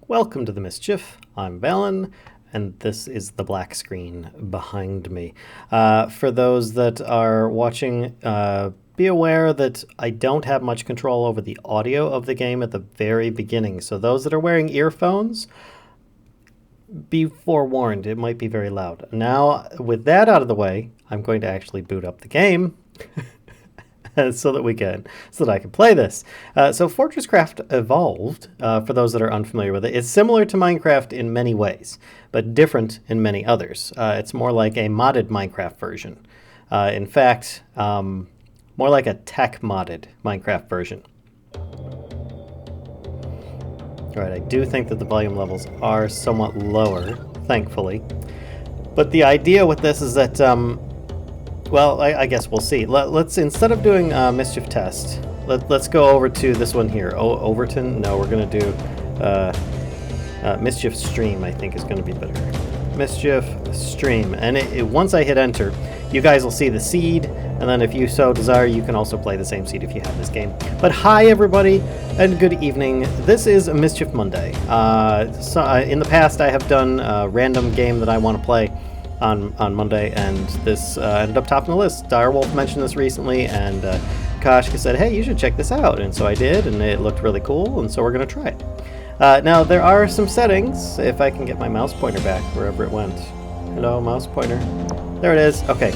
Welcome to the Mischief. I'm Valen, and this is the black screen behind me. For those that are watching, be aware that I don't have much control over the audio of the game at the very beginning. So those that are wearing earphones, be forewarned, it might be very loud. Now, with that out of the way, I'm going to actually boot up the game. so that I can play this. So FortressCraft Evolved, for those that are unfamiliar with it, is similar to Minecraft in many ways, but different in many others. It's more like a modded Minecraft version. In fact, more like a tech modded Minecraft version. All right, I do think that the volume levels are somewhat lower, thankfully. But the idea with this is that well, I guess we'll see. Let's instead of doing Mischief test, let's go over to this one here. Overton? No, we're going to do Mischief stream, I think is going to be better. Mischief stream. And once I hit enter, you guys will see the seed. And then if you so desire, you can also play the same seed if you have this game. But hi, everybody, and good evening. This is Mischief Monday. In the past, I have done a random game that I want to play on Monday, and this ended up topping the list. Direwolf mentioned this recently, and Kashka said, hey, you should check this out, and so I did, and it looked really cool, and so we're going to try it. Now, there are some settings, if I can get my mouse pointer back, wherever it went. Hello, mouse pointer. There it is. Okay.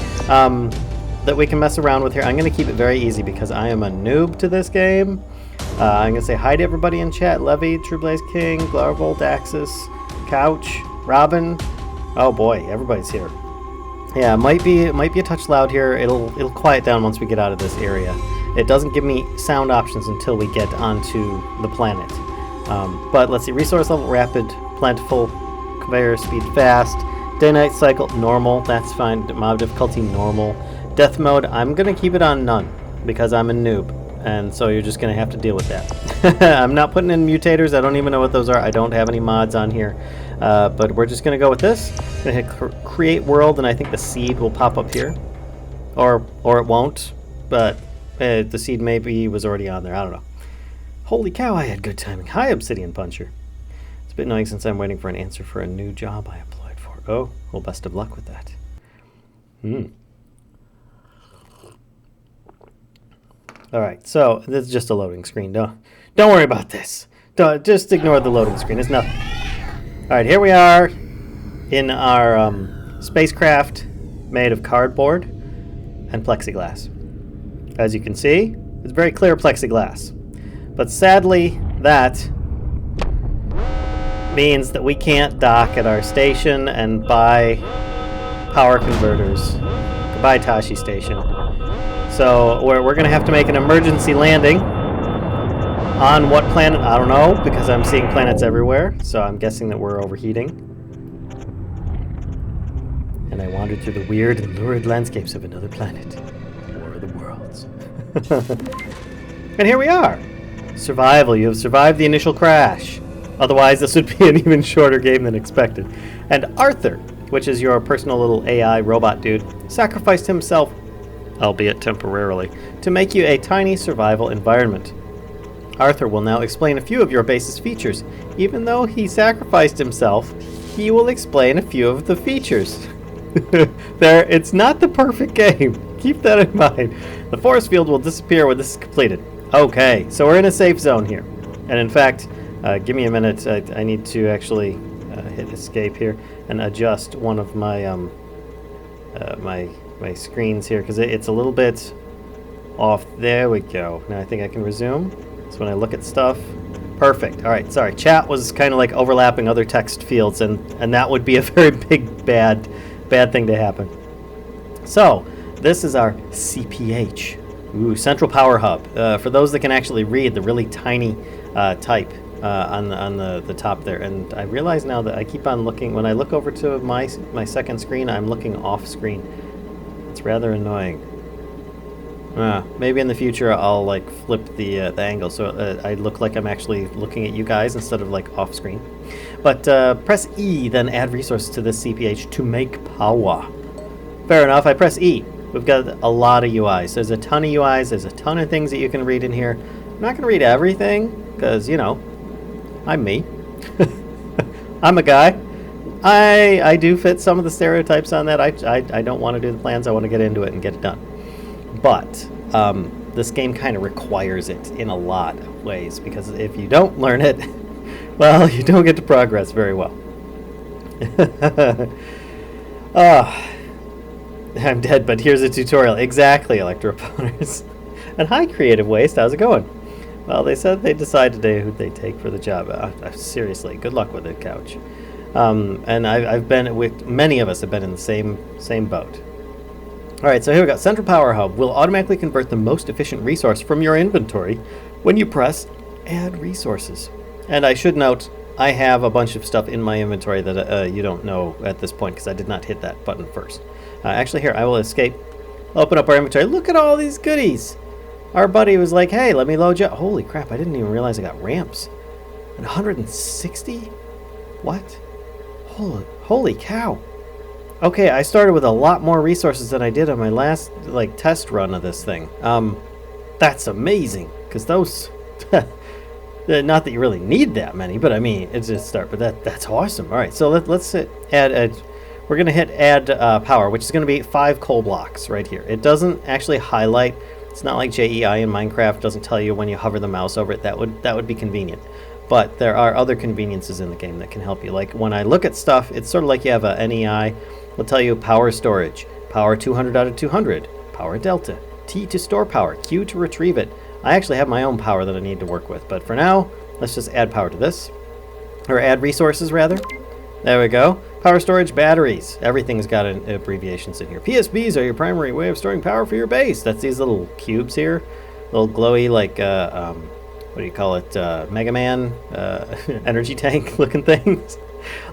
That we can mess around with here. I'm going to keep it very easy because I am a noob to this game. I'm going to say hi to everybody in chat. Levy, Trueblaze King, Glarvold, Daxis, Couch, Robin. Oh boy, everybody's here. Yeah, it might be a touch loud here. It'll quiet down once we get out of this area. It doesn't give me sound options until we get onto the planet. But let's see, resource level rapid, plentiful, conveyor speed fast, day-night cycle normal. That's fine. Mob difficulty normal. Death mode, I'm gonna keep it on none because I'm a noob, and so you're just gonna have to deal with that. I'm not putting in mutators. I don't even know what those are. I don't have any mods on here. But we're just going to go with this. I'm going to hit create world, and I think the seed will pop up here. Or it won't, but the seed maybe was already on there. I don't know. Holy cow, I had good timing. Hi, Obsidian Puncher. It's a bit annoying since I'm waiting for an answer for a new job I applied for. Oh, well, best of luck with that. All right, so this is just a loading screen. Don't worry about this. Just ignore the loading screen. It's nothing. All right, here we are in our spacecraft made of cardboard and plexiglass. As you can see, it's very clear plexiglass. But sadly, that means that we can't dock at our station and buy power converters. Goodbye, Tashi Station. So we're going to have to make an emergency landing. On what planet? I don't know, because I'm seeing planets everywhere, so I'm guessing that we're overheating. And I wandered through the weird and lurid landscapes of another planet. War of the Worlds. And here we are! Survival. You have survived the initial crash. Otherwise, this would be an even shorter game than expected. And Arthur, which is your personal little AI robot dude, sacrificed himself, albeit temporarily, to make you a tiny survival environment. Arthur will now explain a few of your base's features. Even though he sacrificed himself, he will explain a few of the features. It's not the perfect game. Keep that in mind. The force field will disappear when this is completed. Okay, so we're in a safe zone here. And in fact, give me a minute. I need to actually hit escape here and adjust one of my my screens here because it's a little bit off. There we go. Now I think I can resume. So when I look at stuff, perfect. All right, sorry. Chat was kind of like overlapping other text fields, and that would be a very big, bad thing to happen. So this is our CPH. Ooh, Central Power Hub. For those that can actually read the really tiny type on the top there. And I realize now that I keep on looking, when I look over to my second screen, I'm looking off screen. It's rather annoying. Maybe in the future I'll like flip the angle so I look like I'm actually looking at you guys instead of like off screen. But press E, then add resources to this CPH to make power. Fair enough, I press E. We've got a lot of UIs. There's a ton of UIs, there's a ton of things that you can read in here. I'm not going to read everything because, you know, I'm me. I'm a guy. I do fit some of the stereotypes on that. I don't want to do the plans. I want to get into it and get it done. But this game kind of requires it in a lot of ways, because if you don't learn it, well, you don't get to progress very well. I'm dead, but here's a tutorial. Exactly, Electroponers. And hi, Creative Waste. How's it going? Well, they said they decide today who they take for the job. Seriously, good luck with it, Couch. And I've been with many of us have been in the same boat. All right, so here we go. Central Power Hub will automatically convert the most efficient resource from your inventory when you press Add Resources. And I should note, I have a bunch of stuff in my inventory that you don't know at this point, because I did not hit that button first. Actually, here, I will escape. Open up our inventory. Look at all these goodies. Our buddy was like, hey, let me load you up. Holy crap, I didn't even realize I got ramps. 160? What? Holy cow. Okay, I started with a lot more resources than I did on my last test run of this thing. That's amazing, because those... not that you really need that many, but I mean, it's a start. But that's awesome. All right, so let's add. We're going to hit add power, which is going to be 5 coal blocks right here. It doesn't actually highlight. It's not like JEI in Minecraft. It doesn't tell you when you hover the mouse over it. That would be convenient. But there are other conveniences in the game that can help you. Like when I look at stuff, it's sort of like you have a NEI. It'll tell you power storage, power 200 out of 200, power delta, T to store power, Q to retrieve it. I actually have my own power that I need to work with, but for now, let's just add power to this. Or add resources, rather. There we go. Power storage, batteries. Everything's got abbreviations in here. PSBs are your primary way of storing power for your base. That's these little cubes here. Little glowy, what do you call it? Mega Man energy tank looking things.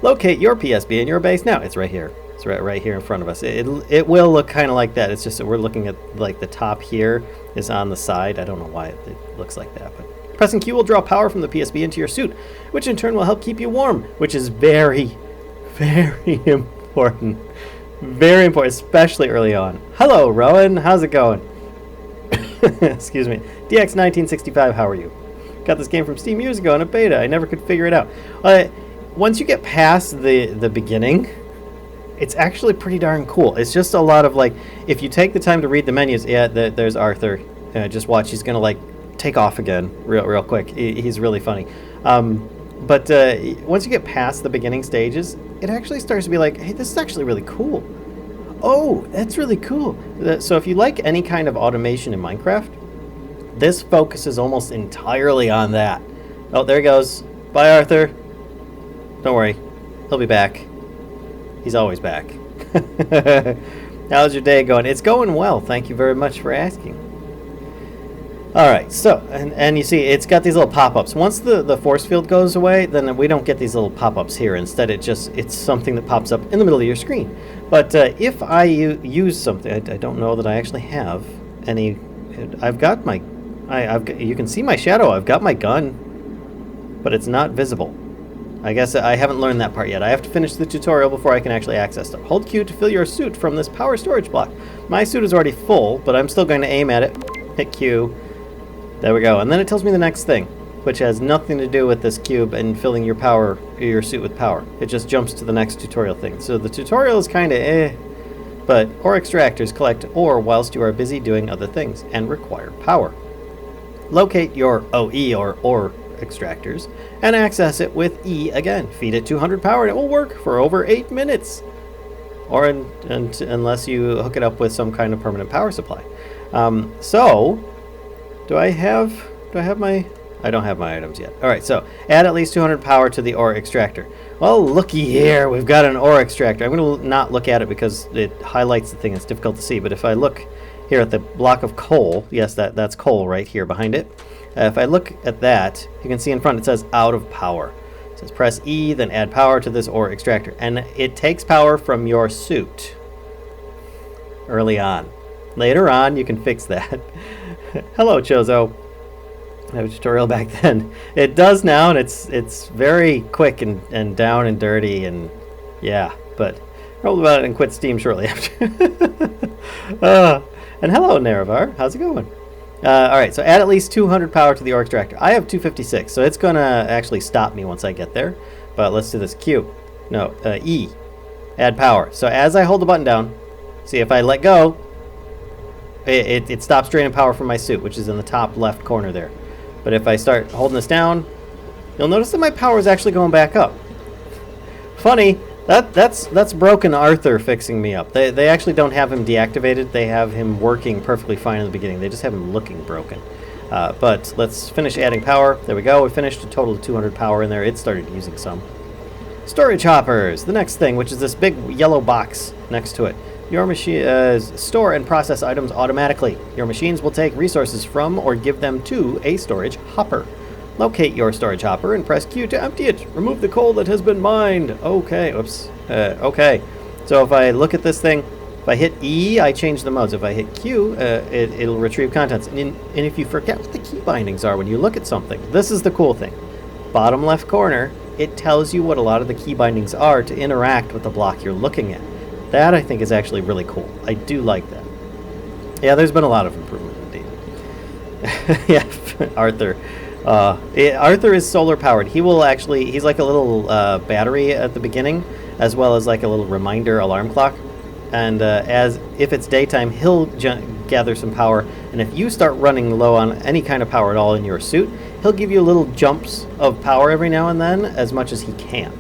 Locate your PSB in your base now. It's right here. It's right here in front of us. It will look kind of like that. It's just that we're looking at the top here is on the side. I don't know why it looks like that, but pressing Q will draw power from the PSB into your suit, which in turn will help keep you warm, which is very, very important. Very important, especially early on. Hello, Rowan. How's it going? Excuse me. DX1965, how are you? Got this game from Steam years ago in a beta. I never could figure it out. Once you get past the beginning, it's actually pretty darn cool. It's just a lot of if you take the time to read the menus, there's Arthur. Just watch, he's gonna take off again real quick. He's really funny. But once you get past the beginning stages, it actually starts to be like, hey, this is actually really cool. Oh, that's really cool. So if you like any kind of automation in Minecraft, this focuses almost entirely on that. Oh, there he goes. Bye, Arthur. Don't worry, he'll be back. He's always back. How's your day going? It's going well. Thank you very much for asking. All right, so, and you see, it's got these little pop-ups. Once the force field goes away, then we don't get these little pop-ups here. Instead, it's something that pops up in the middle of your screen. But if I use something, I don't know that I actually have any. I've got my, you can see my shadow. I've got my gun, but it's not visible. I guess I haven't learned that part yet. I have to finish the tutorial before I can actually access stuff. Hold Q to fill your suit from this power storage block. My suit is already full, but I'm still going to aim at it. Hit Q. There we go. And then it tells me the next thing, which has nothing to do with this cube and filling your suit with power. It just jumps to the next tutorial thing. So the tutorial is kind of but ore extractors collect ore whilst you are busy doing other things and require power. Locate your OE or ore extractors and access it with E again. Feed it 200 power and it will work for over 8 minutes. Or unless you hook it up with some kind of permanent power supply. So do I have my... I don't have my items yet. Alright, so add at least 200 power to the ore extractor. Well, looky here, we've got an ore extractor. I'm going to not look at it because it highlights the thing. It's difficult to see, but if I look here at the block of coal, yes, that's coal right here behind it. If I look at that, you can see in front it says out of power. It says press E, then add power to this ore extractor. And it takes power from your suit early on. Later on, you can fix that. Hello, Chozo. I have a tutorial back then. It does now, and it's very quick and down and dirty, and yeah, but rolled about it and quit Steam shortly after. And hello, Naravar. How's it going? Alright, so add at least 200 power to the ore extractor. I have 256, so it's going to actually stop me once I get there. but let's do this. Q. No, E. Add power. So as I hold the button down, see if I let go, it stops draining power from my suit, which is in the top left corner there. But if I start holding this down, you'll notice that my power is actually going back up. Funny, that's broken Arthur fixing me up. They actually don't have him deactivated. They have him working perfectly fine in the beginning. They just have him looking broken. But let's finish adding power. There we go. We finished a total of 200 power in there. It started using some. Storage hoppers, the next thing, which is this big yellow box next to it. Your machine store and process items automatically. Your machines will take resources from or give them to a storage hopper. Locate your storage hopper and press Q to empty it. Remove the coal that has been mined. Okay, oops. Okay. So if I look at this thing, if I hit E, I change the modes. If I hit Q, it'll retrieve contents. And if you forget what the key bindings are when you look at something, this is the cool thing. Bottom left corner, it tells you what a lot of the key bindings are to interact with the block you're looking at. That, I think, is actually really cool. I do like that. Yeah, there's been a lot of improvement, indeed. Yeah, Arthur. Arthur is solar powered. He will actually, he's like a little battery at the beginning, as well as like a little reminder alarm clock. And if it's daytime, he'll gather some power. And if you start running low on any kind of power at all in your suit, he'll give you little jumps of power every now and then, as much as he can.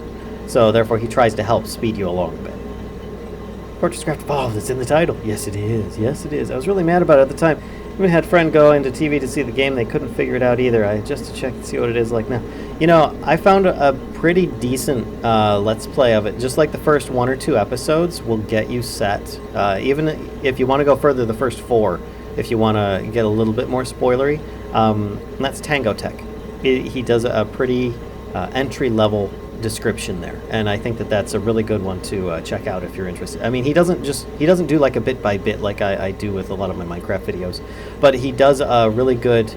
So therefore, he tries to help speed you along a bit. FortressCraft Evolved, it's in the title. Yes, it is. Yes, it is. I was really mad about it at the time. Even had a friend go into TV to see the game. They couldn't figure it out either. Just to check and see what it is like now. You know, I found a pretty decent Let's Play of it. Just like the first 1 or 2 episodes will get you set. Even if you want to go further, the first 4, if you want to get a little bit more spoilery. And that's Tango Tech. He does a pretty entry-level description there, and I think that that's a really good one to check out if you're interested. I mean, he doesn't do like a bit by bit like I do with a lot of my Minecraft videos, but he does a really good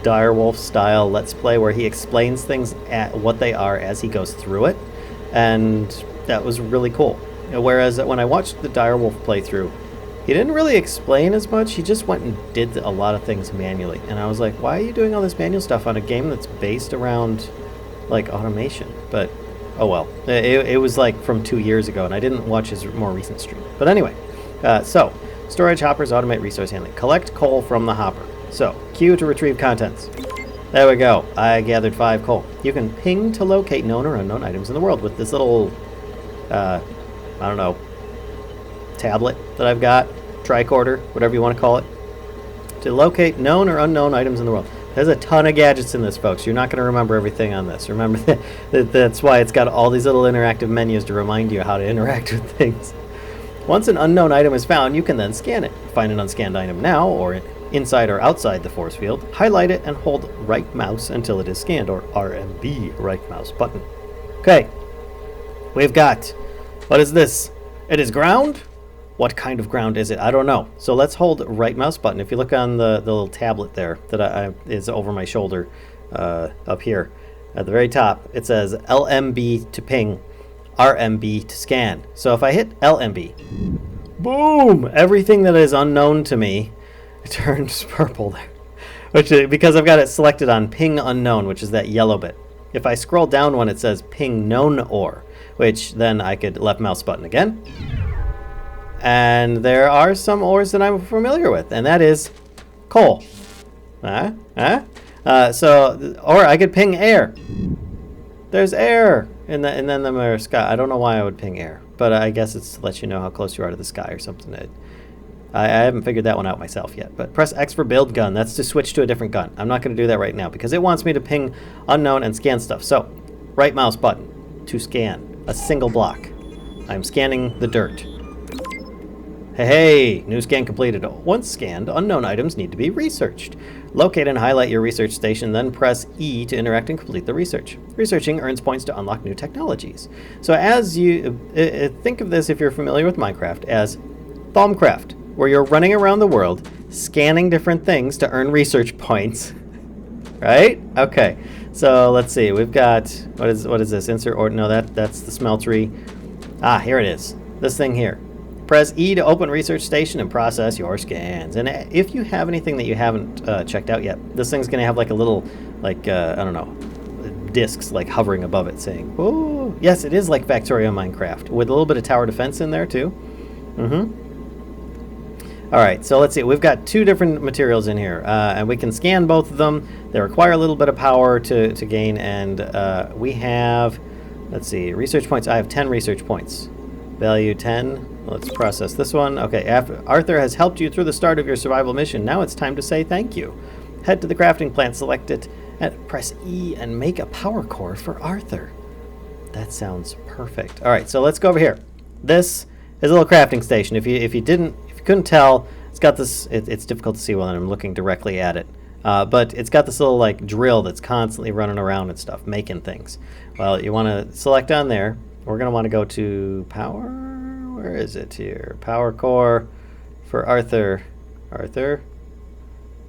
Direwolf style Let's Play where he explains things at what they are as he goes through it, and that was really cool. Whereas when I watched the Direwolf playthrough, he didn't really explain as much. He just went and did a lot of things manually, and I was like, why are you doing all this manual stuff on a game that's based around like automation? But oh well, it was like from 2 years ago, and I didn't watch his more recent stream. But anyway, so storage hoppers automate resource handling. Collect coal from the hopper. So Q to retrieve contents. There we go. I gathered 5 coal. You can ping to locate known or unknown items in the world with this little I don't know, tablet that I've got, tricorder, whatever you want to call it, to locate known or unknown items in the world. There's a ton of gadgets in this, folks. You're not going to remember everything on this. Remember that's why it's got all these little interactive menus to remind you how to interact with things. Once an unknown item is found, you can then scan it. Find an unscanned item now, or inside or outside the force field, highlight it and hold right mouse until it is scanned, or RMB, right mouse button. Okay, we've got, what is this? It is ground? What kind of ground is it? I don't know. So let's hold right mouse button. If you look on the little tablet there that is over my shoulder up here at the very top, it says LMB to ping, RMB to scan. So if I hit LMB, boom, everything that is unknown to me turns purple there, which because I've got it selected on ping unknown, which is that yellow bit. If I scroll down one, it says ping known ore, which then I could left mouse button again. And there are some ores that I'm familiar with, and that is coal. Or I could ping air. There's air, and then the sky. I don't know why I would ping air, but I guess it's to let you know how close you are to the sky or something. I haven't figured that one out myself yet. But press X for build gun. That's to switch to a different gun. I'm not going to do that right now because it wants me to ping unknown and scan stuff. So, right mouse button to scan a single block. I'm scanning the dirt. Hey, new scan completed. Once scanned, unknown items need to be researched. Locate and highlight your research station, then press E to interact and complete the research. Researching earns points to unlock new technologies. So as you think of this, if you're familiar with Minecraft, as Thaumcraft, where you're running around the world, scanning different things to earn research points. Right? Okay. So let's see. We've got, what is this? Insert or no, that's the Smeltery. Ah, here it is. This thing here. Press E to open research station and process your scans. And if you have anything that you haven't checked out yet, this thing's going to have like a little, like, I don't know, discs like hovering above it saying, oh, yes, it is like Factorio Minecraft with a little bit of tower defense in there too. All right, so let's see. We've got 2 different materials in here, and we can scan both of them. They require a little bit of power to gain, and we have, let's see, research points. I have 10 research points. Value 10. Let's process this one. Okay, after Arthur has helped you through the start of your survival mission. Now it's time to say thank you. Head to the crafting plant, select it, and press E and make a power core for Arthur. That sounds perfect. All right, so let's go over here. This is a little crafting station. If you couldn't tell, it's got this. It's difficult to see when I'm looking directly at it, but it's got this little like drill that's constantly running around and stuff, making things. Well, you want to select on there. We're going to want to go to power. Where is it here? Power core for Arthur. Arthur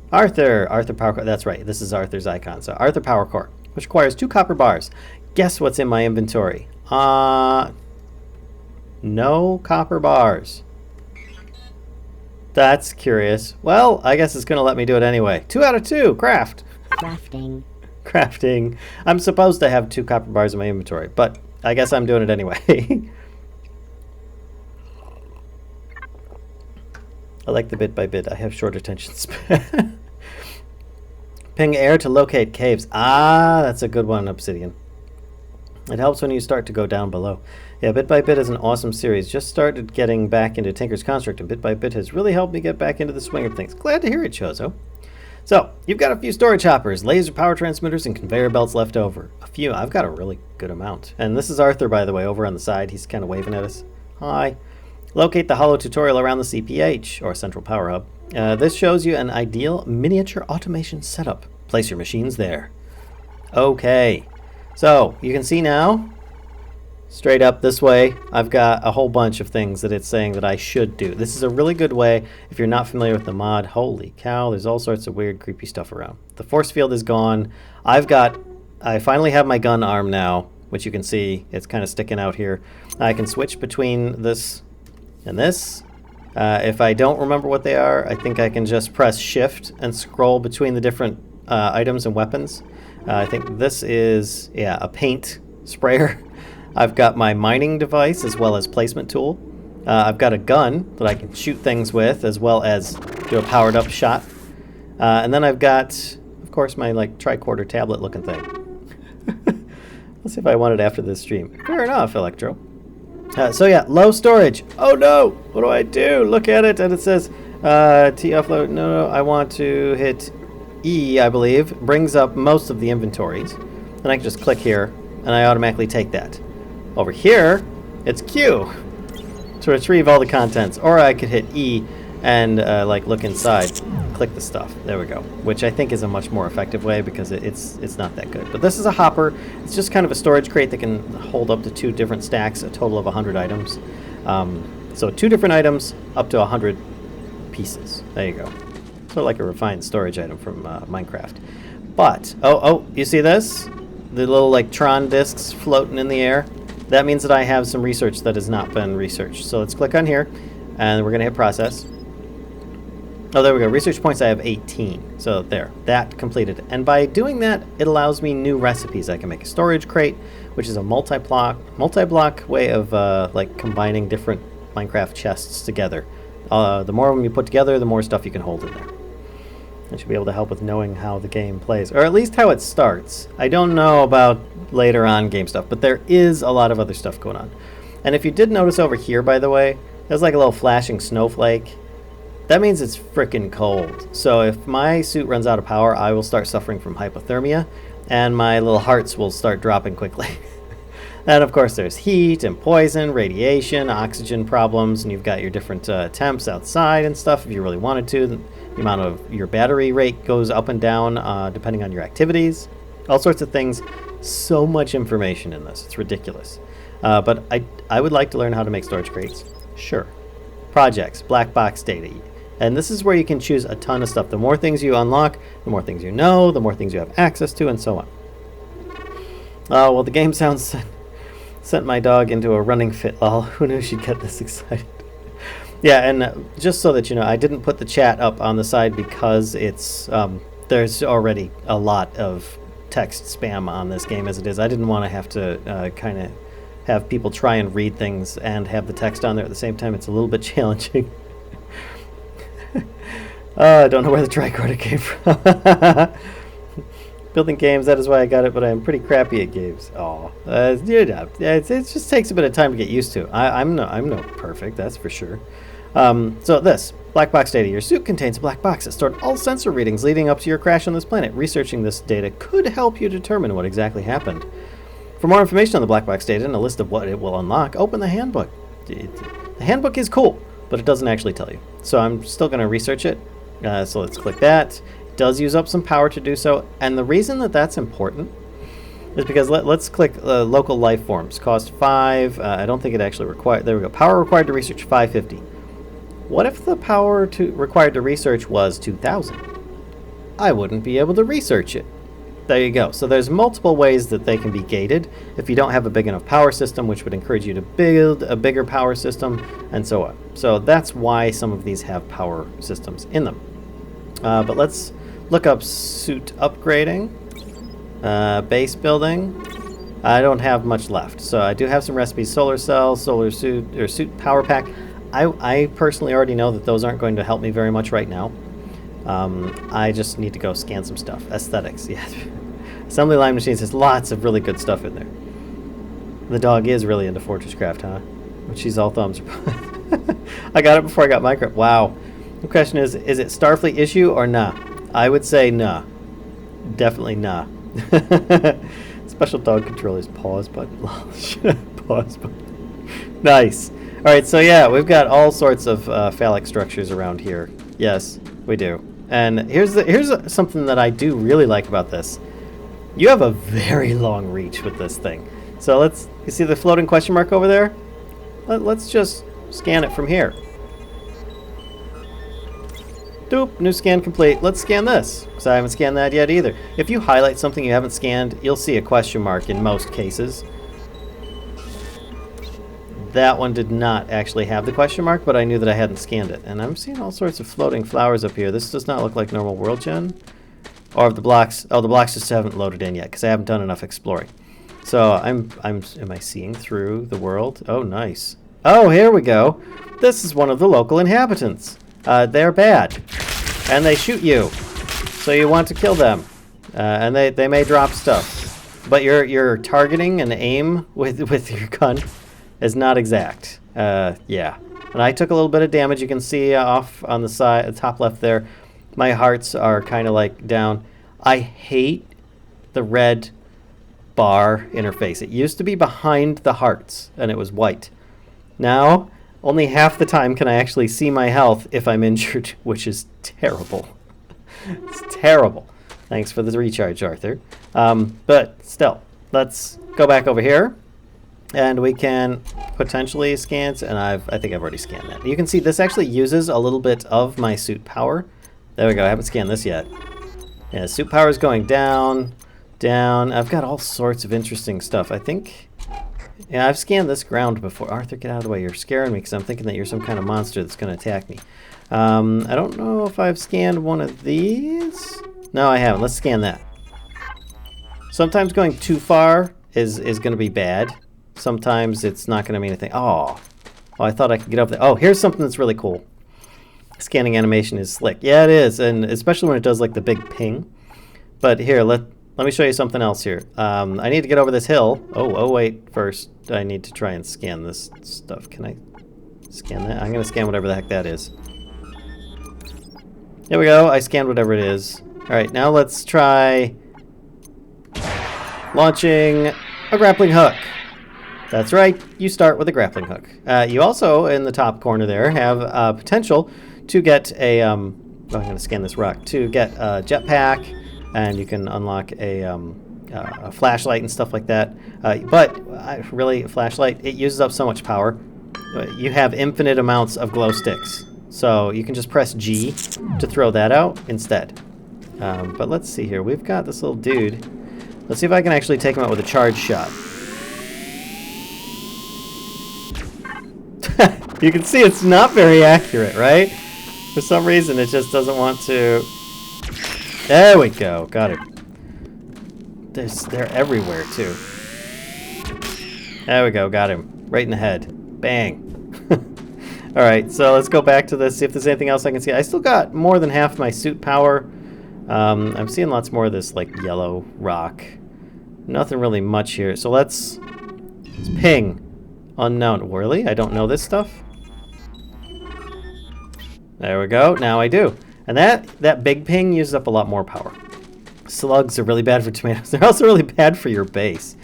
power core. That's right. This is Arthur's icon. So Arthur power core, which requires 2 copper bars. Guess what's in my inventory? No copper bars. That's curious. Well, I guess it's going to let me do it anyway. 2 out of 2. Craft. Crafting. I'm supposed to have 2 copper bars in my inventory, but I guess I'm doing it anyway. I like the bit by bit. I have short attention span. Ping air to locate caves. Ah, that's a good one, Obsidian. It helps when you start to go down below. Yeah, Bit by Bit is an awesome series. Just started getting back into Tinker's Construct, and Bit by Bit has really helped me get back into the swing of things. Glad to hear it, Chozo. So, you've got a few storage hoppers, laser power transmitters, and conveyor belts left over. A few. I've got a really good amount. And this is Arthur, by the way, over on the side. He's kind of waving at us. Hi. Locate the hollow tutorial around the CPH, or Central Power Hub. This shows you an ideal miniature automation setup. Place your machines there. Okay. So, you can see now, straight up this way, I've got a whole bunch of things that it's saying that I should do. This is a really good way, if you're not familiar with the mod. Holy cow, there's all sorts of weird, creepy stuff around. The force field is gone. I finally have my gun arm now, which you can see, it's kind of sticking out here. I can switch between this and this. If I don't remember what they are, I think I can just press shift and scroll between the different items and weapons. I think this is, yeah, a paint sprayer. I've got my mining device as well as placement tool. I've got a gun that I can shoot things with as well as do a powered up shot. And then I've got, of course, my like tricorder tablet looking thing. Let's see if I want it after this stream. Fair enough, Electro. So yeah, low storage. Oh no, what do I do? Look at it and it says T offload. No, I want to hit E, I believe. Brings up most of the inventories. Then I can just click here and I automatically take that. Over here, it's Q to retrieve all the contents. Or I could hit E and like look inside, click the stuff. There we go. Which I think is a much more effective way because it's not that good. But this is a hopper. It's just kind of a storage crate that can hold up to 2 different stacks, a total of 100 items. So 2 different items, up to 100 pieces. There you go. Sort of like a refined storage item from Minecraft. But, oh, you see this? The little like Tron discs floating in the air. That means that I have some research that has not been researched. So let's click on here, and we're going to hit process. Oh, there we go. Research points, I have 18. So there, that completed. And by doing that, it allows me new recipes. I can make a storage crate, which is a multi-block way of like combining different Minecraft chests together. The more of them you put together, the more stuff you can hold in there. I should be able to help with knowing how the game plays, or at least how it starts. I don't know about later on game stuff, but there is a lot of other stuff going on. And if you did notice over here, by the way, there's like a little flashing snowflake. That means it's frickin' cold. So if my suit runs out of power, I will start suffering from hypothermia, and my little hearts will start dropping quickly. And of course there's heat and poison, radiation, oxygen problems, and you've got your different temps outside and stuff if you really wanted to. The amount of your battery rate goes up and down depending on your activities. All sorts of things. So much information in this. It's ridiculous. But I would like to learn how to make storage crates. Sure. Projects, black box data. And this is where you can choose a ton of stuff. The more things you unlock, the more things you know, the more things you have access to, and so on. Oh, well, the game sounds... Sent my dog into a running fit. Lol, who knew she'd get this excited? Yeah, and just so that you know, I didn't put the chat up on the side because it's there's already a lot of text spam on this game as it is. I didn't want to have to kind of have people try and read things and have the text on there at the same time. It's a little bit challenging. I don't know where the tricorder came from. Building games, that is why I got it, but I'm pretty crappy at games. Oh, you know, it just takes a bit of time to get used to. I'm no perfect, that's for sure. So this black box data. Your suit contains a black box that stored all sensor readings leading up to your crash on this planet. Researching this data could help you determine what exactly happened. For more information on the black box data and a list of what it will unlock, open the handbook. The handbook is cool, but it doesn't actually tell you. So I'm still going to research it. So let's click that. It does use up some power to do so, and the reason that that's important is because let's click local life forms. Cost 5. I don't think it actually required. There we go. Power required to research 550. What if the power required to research was 2,000? I wouldn't be able to research it. There you go. So there's multiple ways that they can be gated if you don't have a big enough power system, which would encourage you to build a bigger power system, and so on. So that's why some of these have power systems in them. But let's look up suit upgrading, base building. I don't have much left, so I do have some recipes: solar cell, solar suit, or suit power pack. I personally already know that those aren't going to help me very much right now. I just need to go scan some stuff. Aesthetics, yeah. Assembly line machines has lots of really good stuff in there. The dog is really into FortressCraft, huh? But she's all thumbs. I got it before I got Minecraft. Wow. The question is it Starfleet issue or nah? I would say nah. Definitely nah. Special dog controllers. Pause button. Pause button. Nice. All right, so yeah, we've got all sorts of phallic structures around here. Yes, we do. And here's something that I do really like about this. You have a very long reach with this thing. So you see the floating question mark over there? Let's just scan it from here. Doop, new scan complete. Let's scan this, because I haven't scanned that yet either. If you highlight something you haven't scanned, you'll see a question mark in most cases. That one did not actually have the question mark, but I knew that I hadn't scanned it. And I'm seeing all sorts of floating flowers up here. This does not look like normal world gen. Or the blocks, oh, the blocks just haven't loaded in yet, because I haven't done enough exploring. So am I seeing through the world? Oh, nice. Oh, here we go. This is one of the local inhabitants. They're bad, and they shoot you, so you want to kill them. And they may drop stuff, but your targeting and aim with your gun is not exact. Yeah, and I took a little bit of damage. You can see off on the side, top left there. My hearts are kind of like down. I hate the red bar interface. It used to be behind the hearts, and it was white. Now, only half the time can I actually see my health if I'm injured, which is terrible. It's terrible. Thanks for the recharge, Arthur. But still, let's go back over here, and we can potentially scan, and I think I've already scanned that. You can see this actually uses a little bit of my suit power. There we go. I haven't scanned this yet. Yeah, suit power is going down, down. I've got all sorts of interesting stuff. I think, yeah, I've scanned this ground before. Arthur, get out of the way. You're scaring me because I'm thinking that you're some kind of monster that's going to attack me. I don't know if I've scanned one of these. No, I haven't. Let's scan that. Sometimes going too far is going to be bad. Sometimes it's not going to mean anything. Oh, I thought I could get up there. Oh, here's something that's really cool. Scanning animation is slick. Yeah, it is, and especially when it does like the big ping. But here, let me show you something else here. I need to get over this hill. Oh, wait. First, I need to try and scan this stuff. Can I scan that? I'm going to scan whatever the heck that is. There we go. I scanned whatever it is. All right, now let's try launching a grappling hook. That's right. You start with a grappling hook. You also, in the top corner there, have potential to get a, I'm going to scan this rock, to get a jetpack, and you can unlock a flashlight and stuff like that. But really, a flashlight, it uses up so much power. You have infinite amounts of glow sticks. So you can just press G to throw that out instead. But let's see here. We've got this little dude. Let's see if I can actually take him out with a charge shot. You can see it's not very accurate, right? For some reason, it just doesn't want to... There we go. Got it. they're everywhere, too. There we go. Got him. Right in the head. Bang. Alright, so let's go back to this, see if there's anything else I can see. I still got more than half my suit power. I'm seeing lots more of this, like, yellow rock. Nothing really much here. So let's ping. Unknown. Really? I don't know this stuff? There we go. Now I do. And that big ping uses up a lot more power. Slugs are really bad for tomatoes. They're also really bad for your base.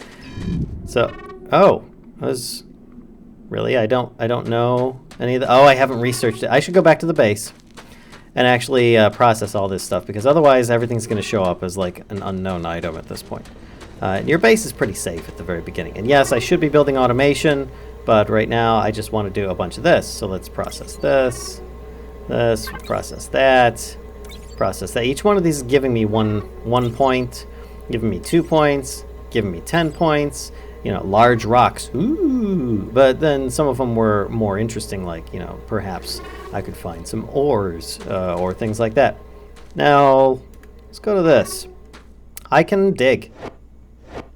So, oh, that was... Really? I don't know any of the... Oh, I haven't researched it. I should go back to the base and actually process all this stuff, because otherwise everything's going to show up as like an unknown item at this point. Your base is pretty safe at the very beginning. And yes, I should be building automation, but right now I just want to do a bunch of this. So let's process this, process that, process that. Each one of these is giving me one point, giving me 2 points, giving me 10 points. You know, large rocks. Ooh. But then some of them were more interesting, like, you know, perhaps I could find some ores or things like that. Now, let's go to this. I can dig.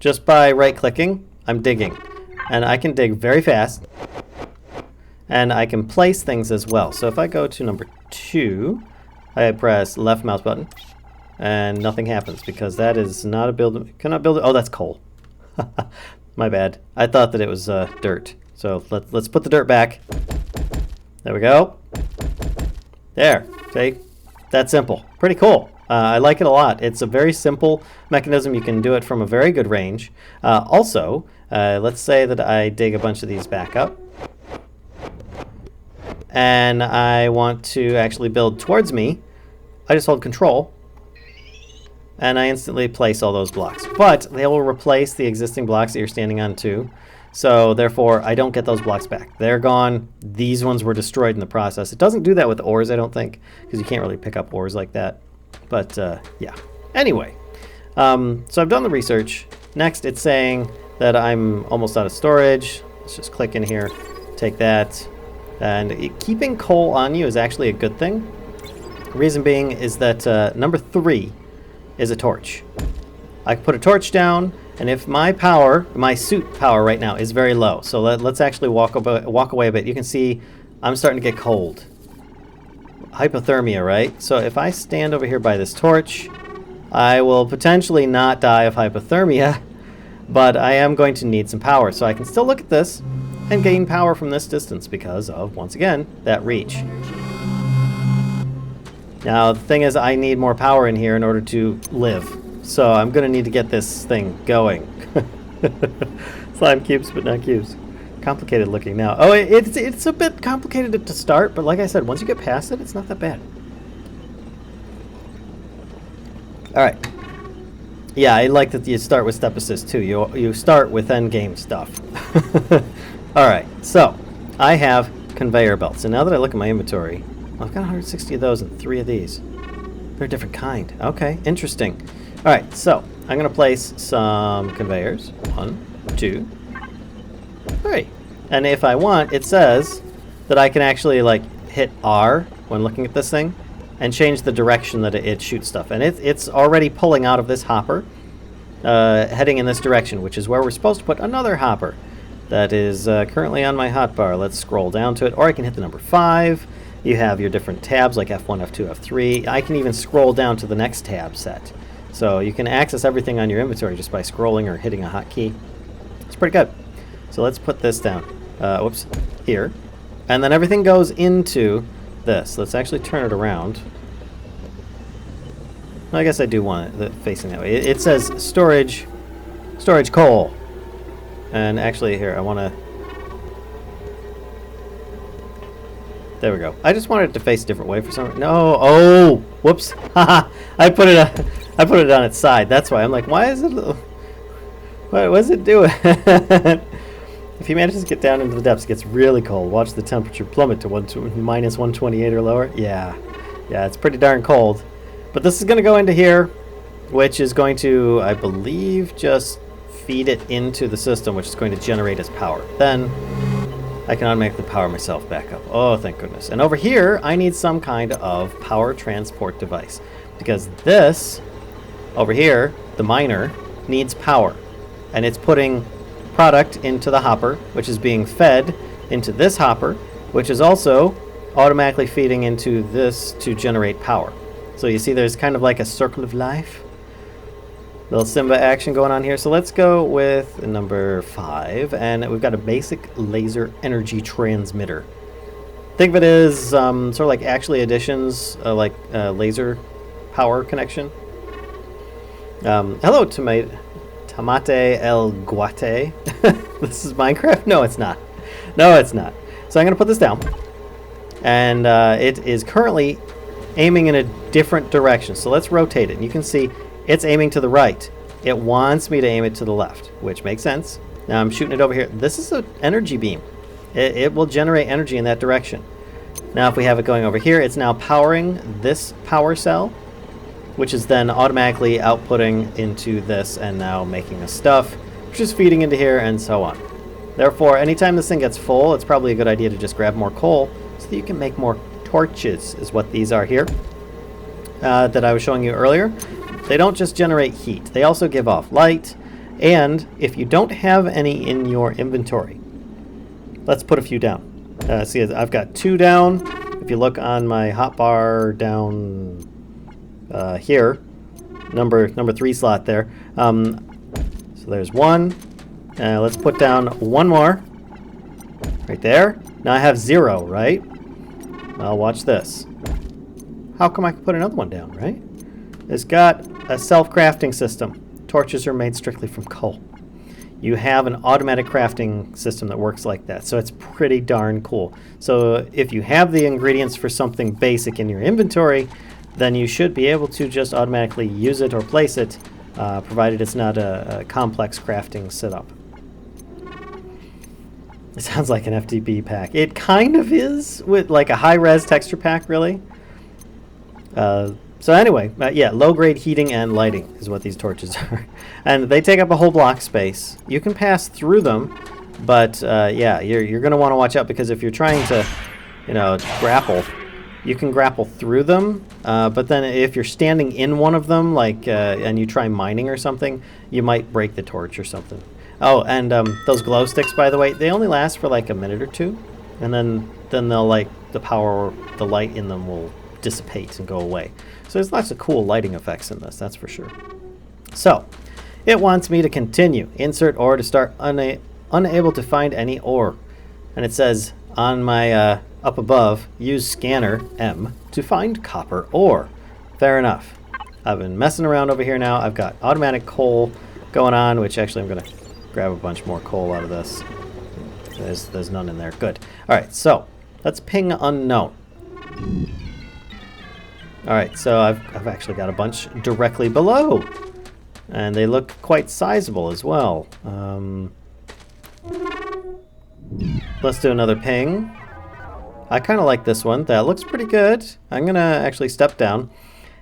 Just by right-clicking, I'm digging. And I can dig very fast. And I can place things as well. So if I go to number 2, I press left mouse button. And nothing happens, because that is not a build. Cannot build it. Oh, that's coal. My bad. I thought that it was dirt. So let's put the dirt back. There we go. There. See? That's simple. Pretty cool. I like it a lot. It's a very simple mechanism. You can do it from a very good range. Also, let's say that I dig a bunch of these back up. And I want to actually build towards me. I just hold control. And I instantly place all those blocks. But they will replace the existing blocks that you're standing on too. So therefore, I don't get those blocks back. They're gone. These ones were destroyed in the process. It doesn't do that with ores, I don't think, because you can't really pick up ores like that. But yeah. Anyway, so I've done the research. Next, it's saying that I'm almost out of storage. Let's just click in here, take that. And keeping coal on you is actually a good thing. The reason being is that number 3 is a torch. I can put a torch down, and if my power, my suit power right now is very low, so let's actually walk away a bit. You can see I'm starting to get cold. Hypothermia, right? So if I stand over here by this torch, I will potentially not die of hypothermia, but I am going to need some power. So I can still look at this and gain power from this distance because of, once again, that reach. Now, the thing is, I need more power in here in order to live. So I'm going to need to get this thing going. Slime cubes, but not cubes. Complicated looking now. Oh, it's a bit complicated to start, but like I said, once you get past it, it's not that bad. Alright. Yeah, I like that you start with step assist too. You start with endgame stuff. Alright, so I have conveyor belts. And now that I look at my inventory, I've got 160 of those and 3 of these. They're a different kind. Okay, interesting. Alright, so I'm going to place some conveyors. 1, 2, 3. And if I want, it says that I can actually like hit R when looking at this thing and change the direction that it shoots stuff. And it's already pulling out of this hopper, heading in this direction, which is where we're supposed to put another hopper that is currently on my hotbar. Let's scroll down to it, or I can hit the number 5. You have your different tabs like F1, F2, F3. I can even scroll down to the next tab set. So you can access everything on your inventory just by scrolling or hitting a hotkey. It's pretty good. So let's put this down. Whoops, here. And then everything goes into this. Let's actually turn it around. I guess I do want it facing that way. It says storage coal. And actually here, I want to... There we go. I just wanted it to face a different way for some reason. No, oh, whoops. Haha. I put it on its side. That's why. I'm like, why is it... What's it doing? If he manages to get down into the depths, it gets really cold. Watch the temperature plummet to minus 128 or lower. Yeah, it's pretty darn cold. But this is going to go into here, which is going to, I believe, just feed it into the system, which is going to generate as power. Then I can automatically power myself back up. Oh, thank goodness. And over here, I need some kind of power transport device. Because this, over here, the miner, needs power, and it's putting product into the hopper, which is being fed into this hopper, which is also automatically feeding into this to generate power. So you see there's kind of like a circle of life. Little Simba action going on here. So let's go with number 5, and we've got a basic laser energy transmitter. Think of it as sort of like Actually Additions, like laser power connection. Hello, Tomate El Guate. This is Minecraft? No, it's not. No, it's not. So I'm going to put this down. And it is currently aiming in a different direction. So let's rotate it. And you can see it's aiming to the right. It wants me to aim it to the left, which makes sense. Now I'm shooting it over here. This is an energy beam. It will generate energy in that direction. Now if we have it going over here, it's now powering this power cell, which is then automatically outputting into this and now making us stuff, which is feeding into here and so on. Therefore, anytime this thing gets full, it's probably a good idea to just grab more coal so that you can make more torches, is what these are here that I was showing you earlier. They don't just generate heat, they also give off light, and if you don't have any in your inventory, let's put a few down. See, I've got 2 down. If you look on my hotbar down here, number 3 slot there. So there's 1. Let's put down 1 more. Right there. Now I have 0, right? Well, watch this. How come I can put another one down, right? It's got a self-crafting system. Torches are made strictly from coal. You have an automatic crafting system that works like that, so it's pretty darn cool. So if you have the ingredients for something basic in your inventory, then you should be able to just automatically use it or place it, provided it's not a complex crafting setup. It sounds like an FTP pack. It kind of is, with like a high-res texture pack, really. So anyway, yeah, low-grade heating and lighting is what these torches are. And they take up a whole block space. You can pass through them, but yeah, you're going to want to watch out, because if you're trying to, grapple, you can grapple through them, but then if you're standing in one of them, like, and you try mining or something, you might break the torch or something. Oh, and those glow sticks, by the way, they only last for like a minute or 2, and then they'll, like, the power, the light in them will dissipate and go away. So there's lots of cool lighting effects in this, that's for sure. So it wants me to continue. Insert ore to start unable to find any ore. And it says on my up above, use scanner M to find copper ore. Fair enough. I've been messing around over here now. I've got automatic coal going on, which actually I'm going to grab a bunch more coal out of this. There's none in there. Good. All right, so let's ping unknown. Alright, so I've actually got a bunch directly below. And they look quite sizable as well. Let's do another ping. I kind of like this one. That looks pretty good. I'm going to actually step down.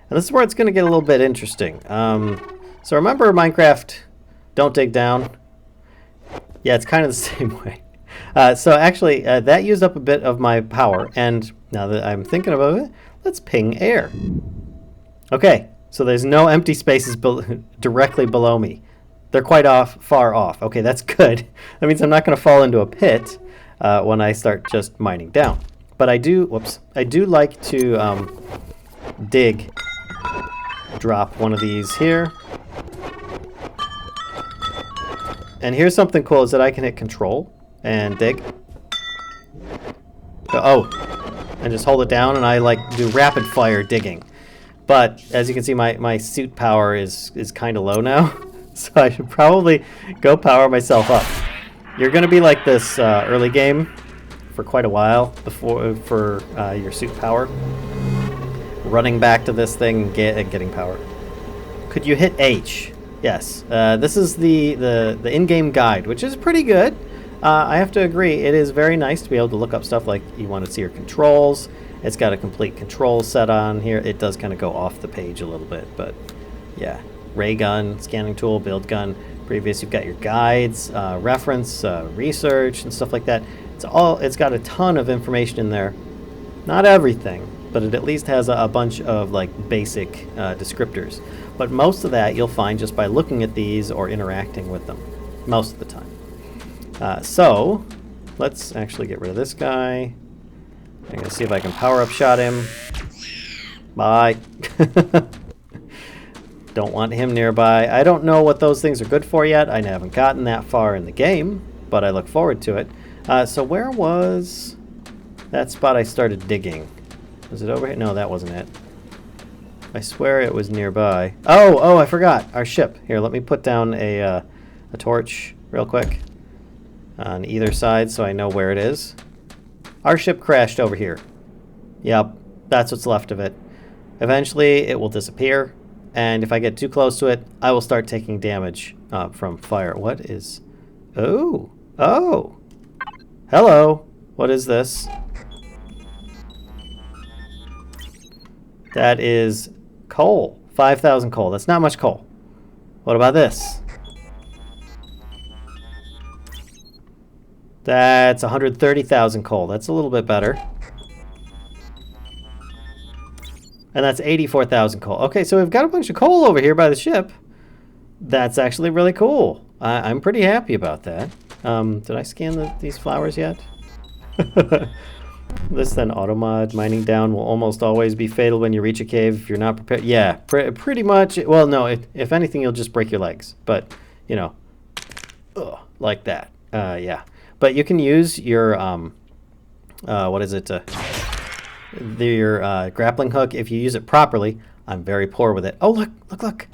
And this is where it's going to get a little bit interesting. So remember Minecraft, don't dig down? Yeah, it's kind of the same way. So actually, that used up a bit of my power. And now that I'm thinking about it, let's ping air. Okay, so there's no empty spaces directly below me. They're quite far off. Okay, that's good. That means I'm not going to fall into a pit when I start just mining down. But I do like to drop one of these here. And here's something cool, is that I can hit control and dig. Oh. And just hold it down, and I like do rapid fire digging. But as you can see, my suit power is kind of low now, so I should probably go power myself up. You're going to be like this early game for quite a while for your suit power. Running back to this thing and getting power. Could you hit H? Yes. This is the in-game guide, which is pretty good. I have to agree, it is very nice to be able to look up stuff like you want to see your controls. It's got a complete control set on here. It does kind of go off the page a little bit, but yeah. Ray gun, scanning tool, build gun. Previous, you've got your guides, reference, research, and stuff like that. It's got a ton of information in there. Not everything, but it at least has a bunch of like basic descriptors. But most of that you'll find just by looking at these or interacting with them, most of the time. So, let's actually get rid of this guy. I'm going to see if I can power-up shot him. Bye. Don't want him nearby. I don't know what those things are good for yet. I haven't gotten that far in the game, but I look forward to it. So where was that spot I started digging? Was it over here? No, that wasn't it. I swear it was nearby. Oh, I forgot. Our ship. Here, let me put down a torch real quick on either side so I know where it is. Our ship crashed over here. Yep, that's what's left of it. Eventually, it will disappear, and if I get too close to it, I will start taking damage from fire. What is... Oh! Hello! What is this? That is coal. 5,000 coal. That's not much coal. What about this? That's 130,000 coal. That's a little bit better. And that's 84,000 coal. Okay, so we've got a bunch of coal over here by the ship. That's actually really cool. I'm pretty happy about that. Did I scan these flowers yet? This then automod mining down will almost always be fatal when you reach a cave if you're not prepared. Yeah, pretty much. Well, no, if anything, you'll just break your legs. But, you know, like that. Yeah. But you can use your, what is it? Your grappling hook if you use it properly. I'm very poor with it. Oh, look.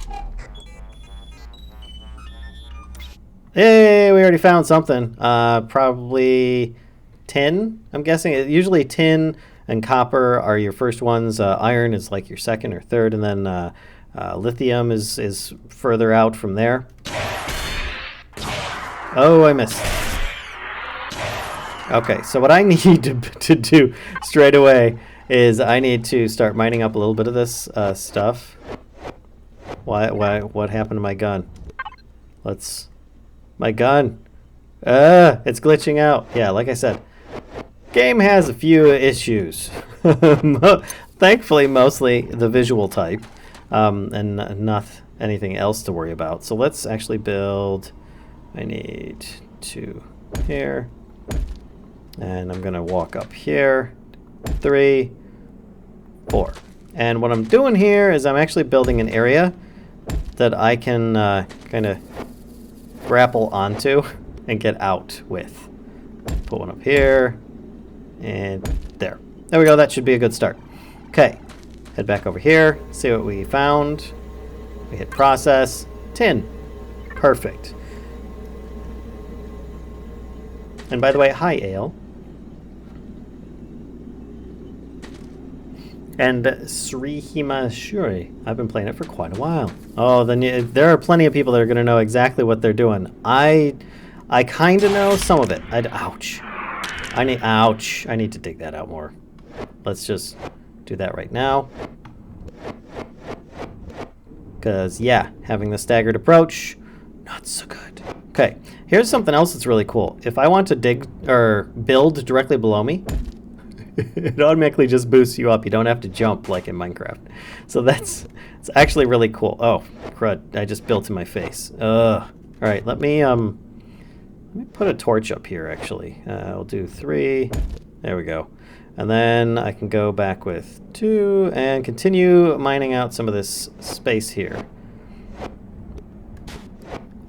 Hey, we already found something. Probably tin, I'm guessing. Usually tin and copper are your first ones. Iron is like your second or third, and then lithium is further out from there. Oh, I missed. Okay, so what I need to do straight away is I need to start mining up a little bit of this stuff. What happened to my gun? My gun. It's glitching out. Yeah, like I said, game has a few issues. Thankfully, mostly the visual type, and not anything else to worry about. So let's actually build. I need 2 here. And I'm going to walk up here. 3, 4. And what I'm doing here is I'm actually building an area that I can kind of grapple onto and get out with. Put one up here. And there. There we go. That should be a good start. Okay. Head back over here. See what we found. We hit process. Tin. Perfect. And by the way, hi, Ale. And Srihima Shuri. I've been playing it for quite a while. Oh, then there are plenty of people that are going to know exactly what they're doing. I kind of know some of it. Ouch. I need to dig that out more. Let's just do that right now. Because, yeah, having the staggered approach, not so good. Okay, here's something else that's really cool. If I want to dig or build directly below me, it automatically just boosts you up. You don't have to jump like in Minecraft. So it's actually really cool. Oh, crud. I just built in my face. All right, let me put a torch up here, actually. I'll do 3. There we go. And then I can go back with 2 and continue mining out some of this space here.